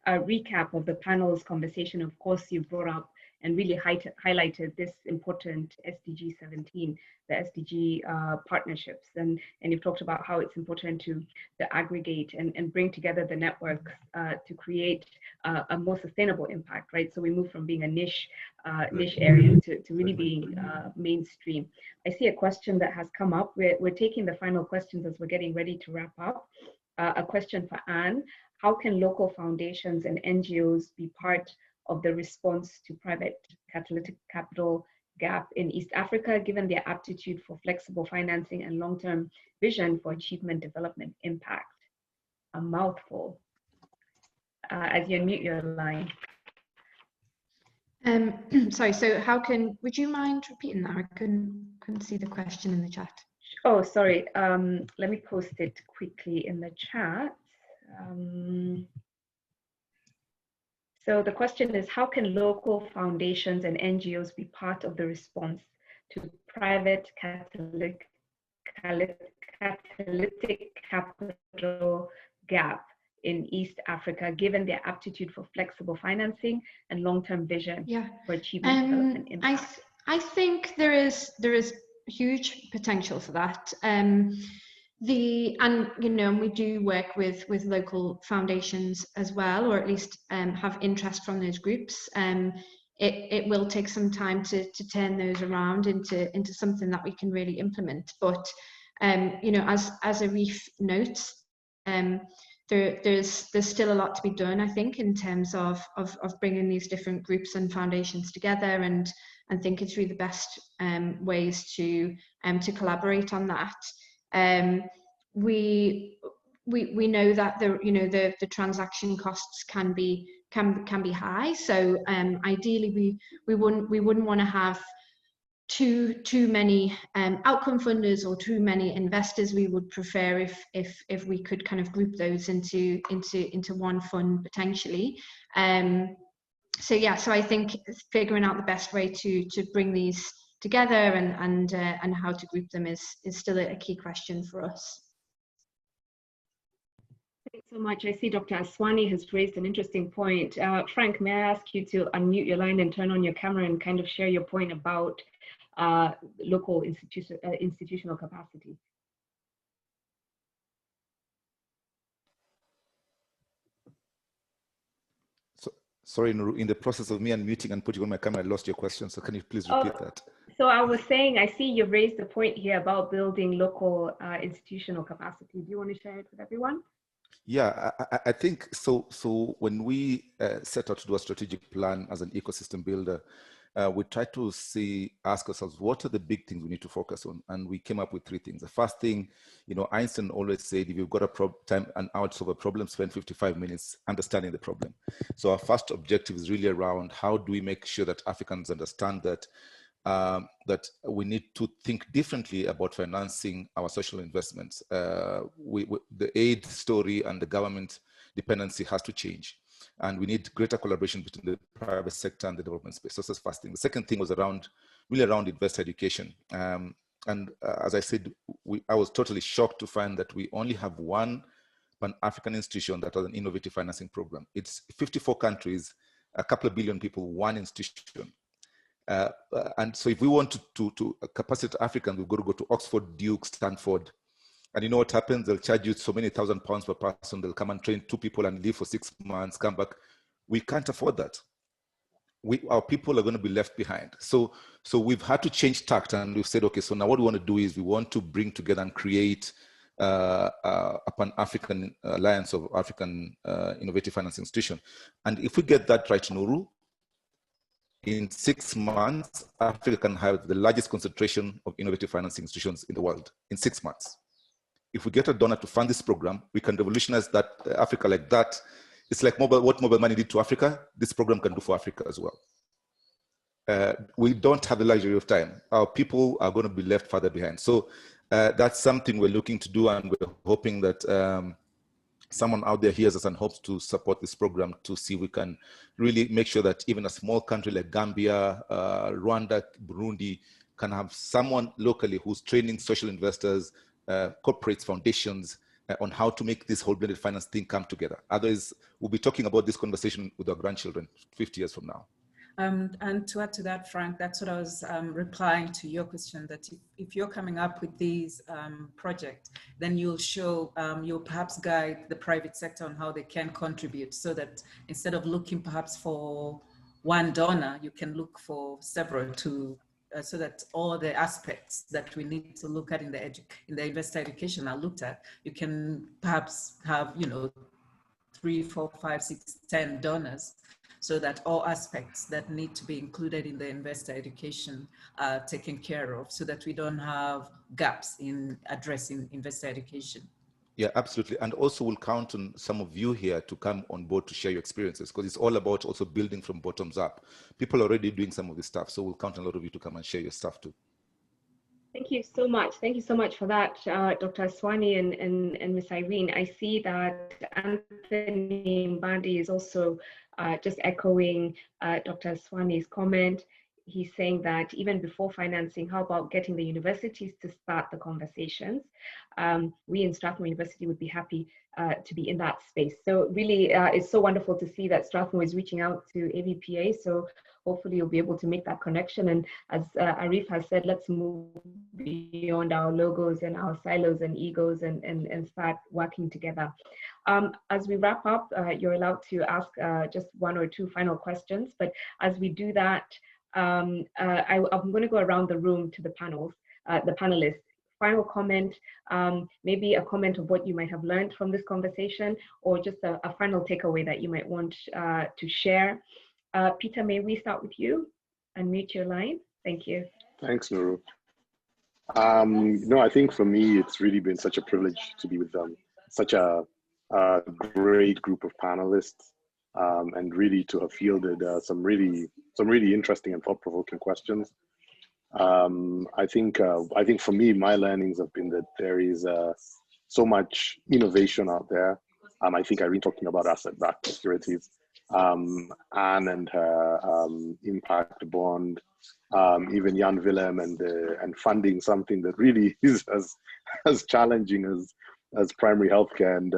recap of the panel's conversation. Of course, you brought up and really highlighted this important SDG 17, the SDG partnerships. And you've talked about how it's important to aggregate and bring together the network to create a more sustainable impact, right? So we move from being a niche area to really being mainstream. I see a question that has come up. We're taking the final questions as we're getting ready to wrap up. A question for Anne. How can local foundations and NGOs be part of the response to private catalytic capital gap in East Africa, given their aptitude for flexible financing and long-term vision for achievement development impact? A mouthful. As you unmute your line. Sorry, so would you mind repeating that? I couldn't see the question in the chat. Oh, sorry. Let me post it quickly in the chat. So the question is, how can local foundations and NGOs be part of the response to private catalytic capital gap in East Africa, given their aptitude for flexible financing and long-term vision for achievement development impact? I think there is huge potential for that. We do work with local foundations as well, or at least have interest from those groups. It will take some time to turn those around into something that we can really implement. But as Arif notes, there's still a lot to be done, I think, in terms of bringing these different groups and foundations together and thinking through the best ways to collaborate on that. We know that the transaction costs can be high, so ideally we wouldn't want to have too many outcome funders or too many investors. We would prefer if we could kind of group those into one fund potentially. So I think figuring out the best way to bring these together and how to group them is still a key question for us. Thanks so much. I see Dr. Aswani has raised an interesting point. Frank, may I ask you to unmute your line and turn on your camera and kind of share your point about local institutional capacity? Sorry, in the process of me unmuting and putting on my camera, I lost your question. So can you please repeat that? So I was saying, I see you've raised a point here about building local institutional capacity. Do you want to share it with everyone? Yeah, I think so. So when we set out to do a strategic plan as an ecosystem builder, we try to ask ourselves, what are the big things we need to focus on? And we came up with 3 things. The first thing, Einstein always said, if you've got an hour to solve a problem, spend 55 minutes understanding the problem. So our first objective is really around how do we make sure that Africans understand that that we need to think differently about financing our social investments. The aid story and the government dependency has to change. And we need greater collaboration between the private sector and the development space. So that's the first thing. The second thing was really around investor education. As I said, I was totally shocked to find that we only have one Pan-African institution that has an innovative financing program. It's 54 countries, a couple of billion people, one institution. And so if we want to capacitate Africans, we've got to go to Oxford, Duke, Stanford. And you know what happens? They'll charge you so many £1,000 per person. They'll come and train 2 people and leave for 6 months, come back. We can't afford that. Our people are going to be left behind. So we've had to change tact, and we've said, okay, so now what we want to do is we want to bring together and create a Pan-African alliance of African innovative financing institutions. And if we get that right, Nuru, in 6 months, Africa can have the largest concentration of innovative financing institutions in the world in 6 months. If we get a donor to fund this program, we can revolutionize that Africa like that. It's like what mobile money did to Africa. This program can do for Africa as well. We don't have the luxury of time. Our people are going to be left further behind. So that's something we're looking to do, and we're hoping that someone out there hears us and hopes to support this program to see we can really make sure that even a small country like Gambia, Rwanda, Burundi can have someone locally who's training social investors, corporates, foundations on how to make this whole blended finance thing come together. Otherwise, we'll be talking about this conversation with our grandchildren 50 years from now. And to add to that, Frank, that's what I was replying to your question, that if you're coming up with these projects, then you'll perhaps guide the private sector on how they can contribute, so that instead of looking perhaps for one donor, you can look for several so that all the aspects that we need to look at in the investor education are looked at. You can perhaps have, 3, 4, 5, 6, 10 donors, so that all aspects that need to be included in the investor education are taken care of, so that we don't have gaps in addressing investor education. Yeah, absolutely. And also we'll count on some of you here to come on board to share your experiences, because it's all about also building from bottoms up. People are already doing some of this stuff, so we'll count on a lot of you to come and share your stuff too. Thank you so much. Thank you so much for that, Dr. Aswani and Ms. Irene. I see that Anthony Mbandi is also just echoing Dr. Aswani's comment. He's saying that even before financing, how about getting the universities to start the conversations? We in Strathmore University would be happy to be in that space. So really, it's so wonderful to see that Strathmore is reaching out to AVPA. So hopefully you'll be able to make that connection. And as Arif has said, let's move beyond our logos and our silos and egos and start working together. As we wrap up, you're allowed to ask just 1 or 2 final questions. But as we do that, I'm going to go around the room to the panelists. final comment, maybe a comment of what you might have learned from this conversation, or just a final takeaway that you might want to share. Peter, may we start with you? Unmute your line. Thank you. Thanks, Nuru. No, I think for me, it's really been such a privilege to be with such a great group of panelists, and really to have fielded some really interesting and thought-provoking questions. I think for me, my learnings have been that there is so much innovation out there. I think Irene talking about asset-backed securities, Anne and her impact bond, even Jan Willem and funding something that really is as challenging as primary healthcare, and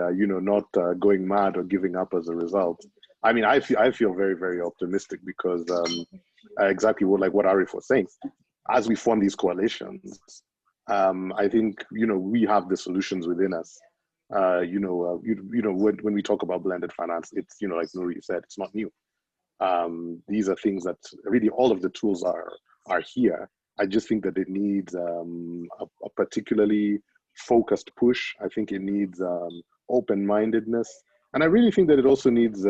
not going mad or giving up as a result. I mean, I feel very, very optimistic because exactly what Arif was saying. As we form these coalitions, I think we have the solutions within us. When we talk about blended finance, it's like Nuri said, it's not new. These are things that really all of the tools are here. I just think that it needs a particularly focused push. I think it needs open-mindedness, and I really think that it also needs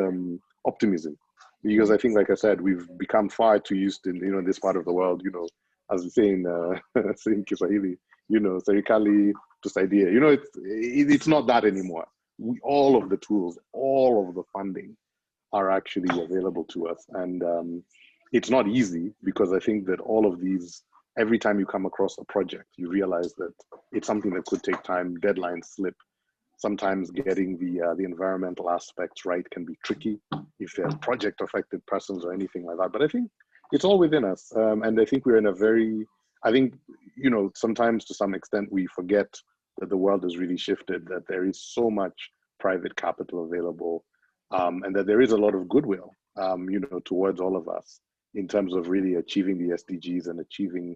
optimism, because I think, like I said, we've become far too used to in this part of the world. As we say in Kiswahili, serikali tusaidia. It's not that anymore. All of the tools, all of the funding are actually available to us, and it's not easy, because I think that all of these, every time you come across a project, you realize that it's something that could take time, deadlines slip. Sometimes getting the environmental aspects right can be tricky if they're project affected persons or anything like that. But I think it's all within us. And I think we're in a very, sometimes to some extent we forget that the world has really shifted, that there is so much private capital available, and that there is a lot of goodwill, towards all of us in terms of really achieving the SDGs and achieving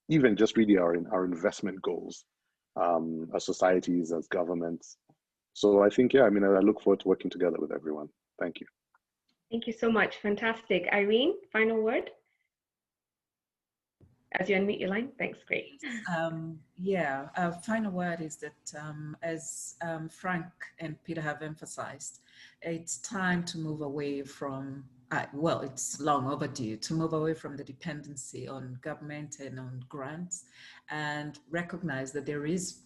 even just really our investment goals, as societies, as governments. So I think, I look forward to working together with everyone. Thank you. Thank you so much. Fantastic. Irene, final word? As you unmute your line. Thanks, great. Final word is that as Frank and Peter have emphasized, it's time to move away from, it's long overdue to move away from the dependency on government and on grants, and recognize that there is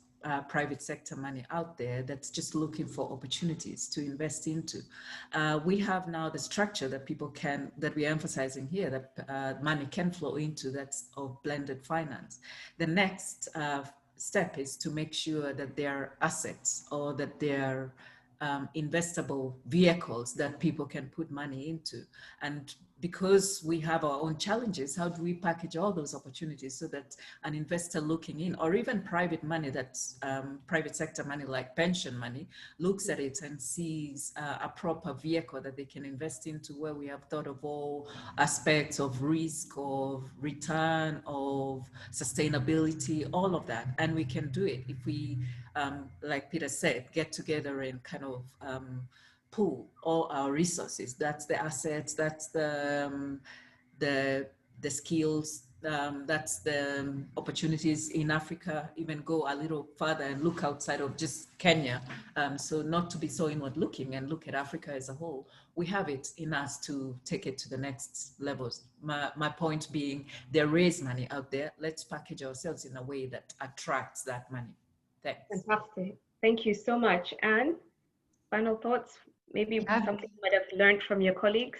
private sector money out there that's just looking for opportunities to invest into. We have now the structure that that we're emphasizing here, that money can flow into, that's of blended finance. The next step is to make sure that there are assets, or that there are investable vehicles that people can put money into. And because we have our own challenges, how do we package all those opportunities so that an investor looking in, or even private money, that's private sector money like pension money, looks at it and sees a proper vehicle that they can invest into, where we have thought of all aspects of risk, of return, of sustainability, all of that. And we can do it if we, like Peter said, get together and kind of pool all our resources. That's the assets, that's the skills, that's the opportunities in Africa. Even go a little further and look outside of just Kenya. So not to be so inward looking and look at Africa as a whole. We have it in us to take it to the next levels. My point being, there is money out there. Let's package ourselves in a way that attracts that money. Thanks. Fantastic. Thank you so much. Anne, final thoughts? Maybe something you might have learned from your colleagues.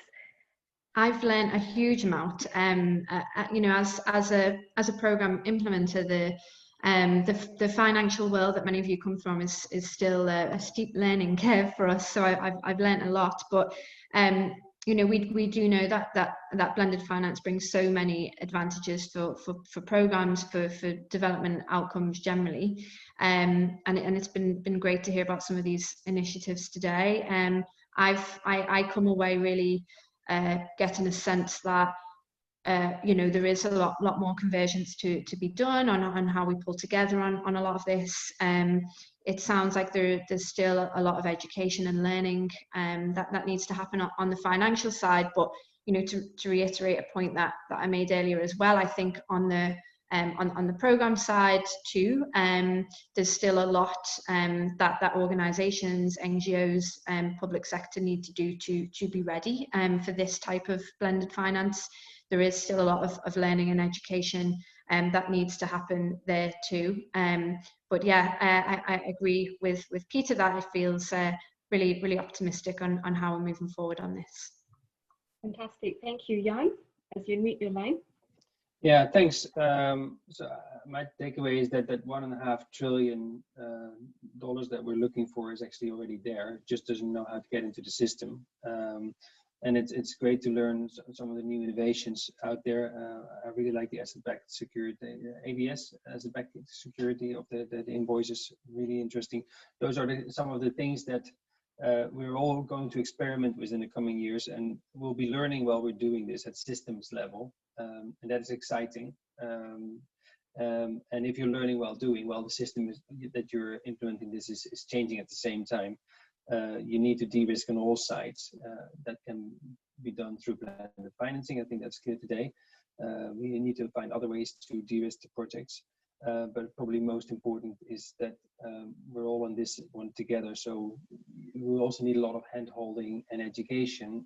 I've learned a huge amount. As a program implementer, the financial world that many of you come from is still a steep learning curve for us. So I've learned a lot. But we do know that blended finance brings so many advantages for programs, for development outcomes generally. And it's been great to hear about some of these initiatives today. I come away really getting a sense that there is a lot more convergence to be done on how we pull together on a lot of this. It sounds like there's still a lot of education and learning that needs to happen on the financial side. But to reiterate a point that I made earlier as well, I think on the On the program side too, there's still a lot that organisations, NGOs, public sector need to do to be ready for this type of blended finance. There is still a lot of learning and education that needs to happen there too. But yeah, I agree with Peter that it feels really optimistic on how we're moving forward on this. Fantastic, thank you, Jan. As you mute your line. Yeah, thanks. So my takeaway is that that $1.5 trillion that we're looking for is actually already there. It just doesn't know how to get into the system. And it's great to learn some of the new innovations out there. I really like the asset-backed security, ABS, asset-backed security of the invoices. Really interesting. Those are some of the things that we're all going to experiment with in the coming years, and we'll be learning while we're doing this at systems level, and that is exciting. And if you're learning while doing, while the system that you're implementing this is changing at the same time, you need to de-risk on all sides. That can be done through blended financing. I think that's clear today. We need to find other ways to de-risk the projects. But probably most important is that we're all on this one together. So we also need a lot of hand-holding and education,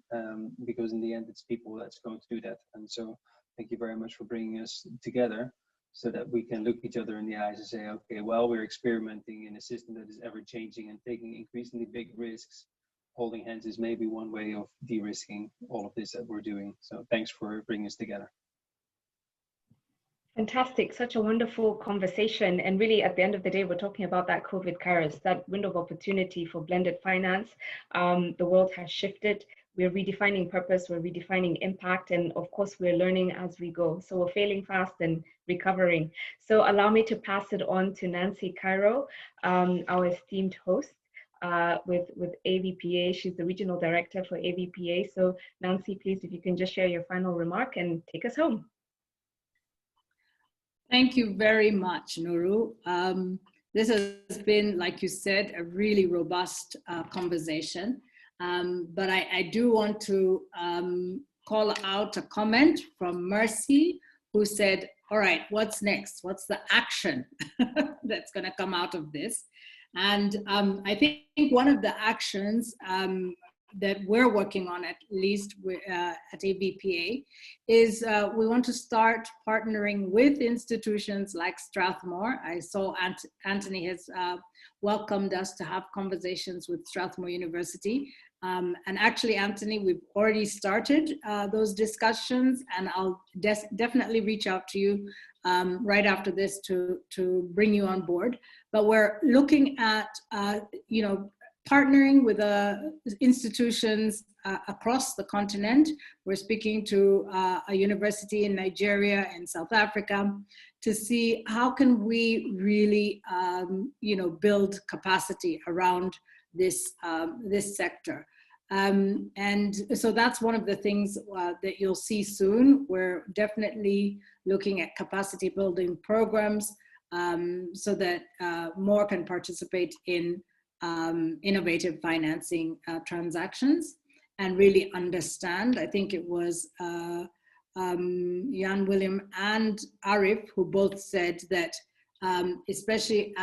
because in the end, it's people that's going to do that. And so thank you very much for bringing us together so that we can look each other in the eyes and say, okay, well, we're experimenting in a system that is ever changing and taking increasingly big risks. Holding hands is maybe one way of de-risking all of this that we're doing. So thanks for bringing us together. Fantastic, such a wonderful conversation. And really at the end of the day, we're talking about that COVID kairos, that window of opportunity for blended finance. The world has shifted. We're redefining purpose, we're redefining impact, and of course we're learning as we go. So we're failing fast and recovering. So allow me to pass it on to Nancy Cairo, our esteemed host with AVPA. She's the Regional Director for AVPA. So Nancy, please, if you can just share your final remark and take us home. Thank you very much, Nuru. This has been, like you said, a really robust conversation. But I do want to call out a comment from Mercy, who said, all right, what's next? What's the action that's going to come out of this? And I think one of the actions that we're working on, at least at AVPA, is we want to start partnering with institutions like Strathmore. I saw Anthony has welcomed us to have conversations with Strathmore University. And actually, Anthony, we've already started those discussions, and I'll definitely reach out to you right after this to bring you on board. But we're looking at, partnering with institutions across the continent. We're speaking to a university in Nigeria and South Africa to see how can we really, build capacity around this sector. And so that's one of the things that you'll see soon. We're definitely looking at capacity building programs so that more can participate in innovative financing transactions and really understand. I think it was Jan William and Arif who both said that, especially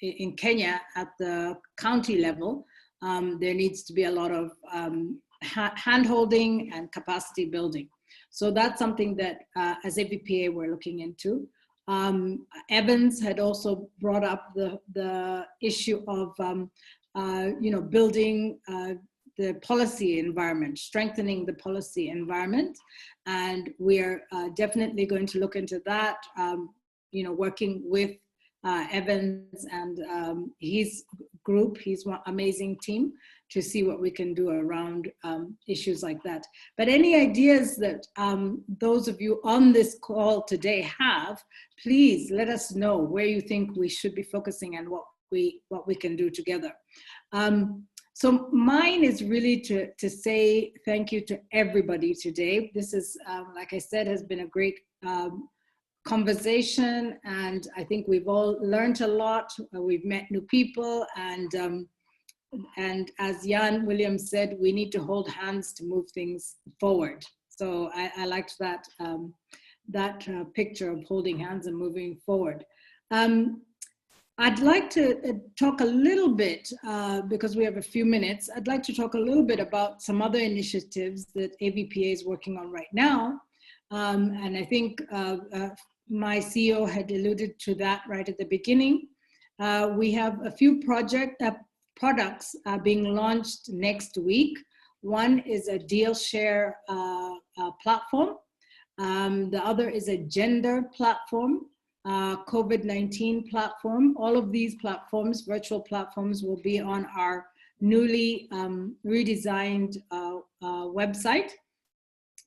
in Kenya at the county level, there needs to be a lot of hand-holding and capacity building. So that's something that as AVPA we're looking into. Evans had also brought up the issue of building the policy environment, strengthening the policy environment, and we're definitely going to look into that. Working with Evans and his group, his amazing team, to see what we can do around issues like that. But any ideas that those of you on this call today have, please let us know where you think we should be focusing and what we can do together. So mine is really to say thank you to everybody today. This is, like I said, has been a great conversation, and I think we've all learned a lot. We've met new people, and as Jan Williams said, we need to hold hands to move things forward. So I liked that picture of holding hands and moving forward. I'd like to talk a little bit, because we have a few minutes, I'd like to talk a little bit about some other initiatives that AVPA is working on right now. And I think my CEO had alluded to that right at the beginning. We have a few products being launched next week. One is a deal share platform. The other is a gender platform. COVID-19 platform. All of these platforms, virtual platforms, will be on our newly redesigned website.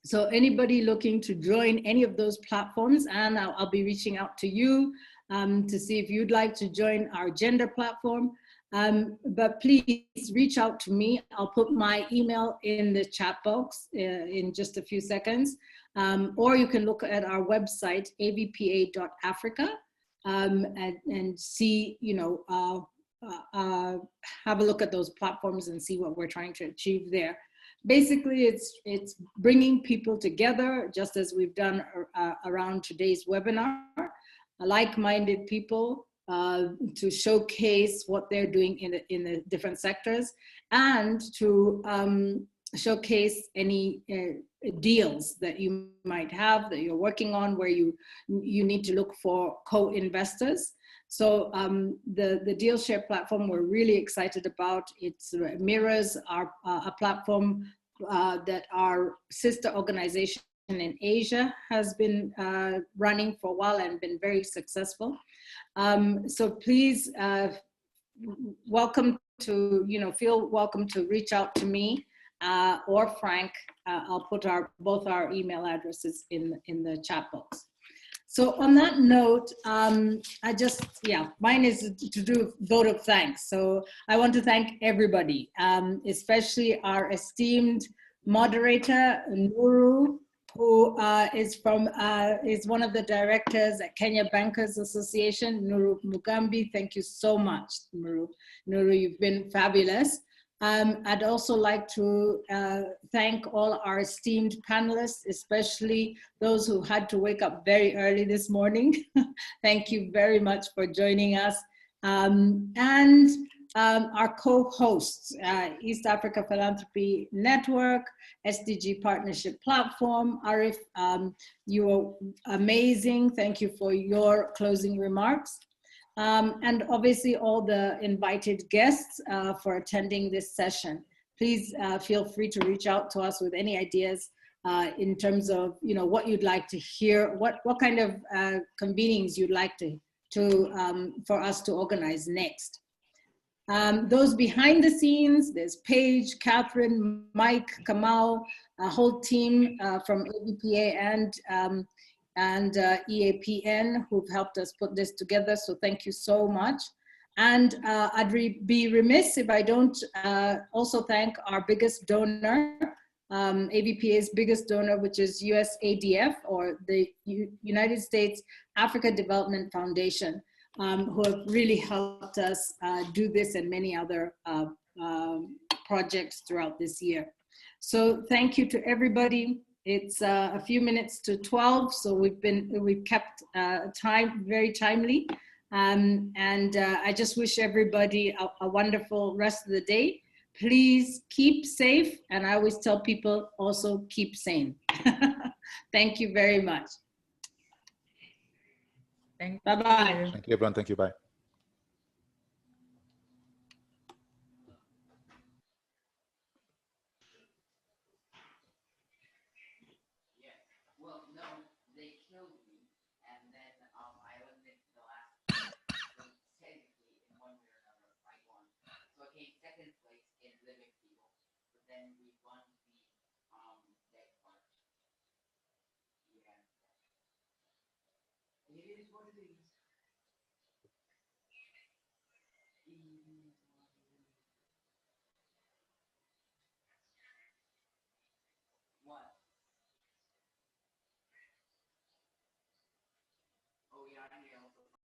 So anybody looking to join any of those platforms, and I'll be reaching out to you to see if you'd like to join our gender platform. But please reach out to me. I'll put my email in the chat box in just a few seconds. Or you can look at our website, avpa.africa, and see, have a look at those platforms and see what we're trying to achieve there. Basically, it's bringing people together, just as we've done around today's webinar, like-minded people to showcase what they're doing in the different sectors, and to showcase any deals that you might have that you're working on where you need to look for co-investors. So the deal share platform we're really excited about. It mirrors a platform that our sister organization in Asia has been running for a while and been very successful. So please welcome to, feel welcome to reach out to me or Frank. I'll put both our email addresses in the chat box. So on that note, mine is to do vote of thanks. So I want to thank everybody, especially our esteemed moderator, Nuru, who is one of the directors at Kenya Bankers Association, Nuru Mugambi. Thank you so much, Nuru. Nuru, you've been fabulous. I'd also like to thank all our esteemed panelists, especially those who had to wake up very early this morning. Thank you very much for joining us. And our co-hosts, East Africa Philanthropy Network, SDG Partnership Platform. Arif, you were amazing. Thank you for your closing remarks. And obviously all the invited guests for attending this session. Please feel free to reach out to us with any ideas in terms of what you'd like to hear, what kind of convenings you'd like for us to organize next. Those behind the scenes, there's Paige, Catherine, Mike, Kamal, a whole team from AVPA and EAPN who've helped us put this together. So thank you so much. And I'd be remiss if I don't also thank our biggest donor, AVPA's biggest donor, which is USADF, or the United States Africa Development Foundation, who have really helped us do this and many other projects throughout this year. So thank you to everybody. It's a few minutes to 12, so we've kept time very timely, and I just wish everybody a wonderful rest of the day. Please keep safe, and I always tell people also keep sane. Thank you very much. Bye-bye. Thank you, everyone. Thank you. Bye. It is what it is.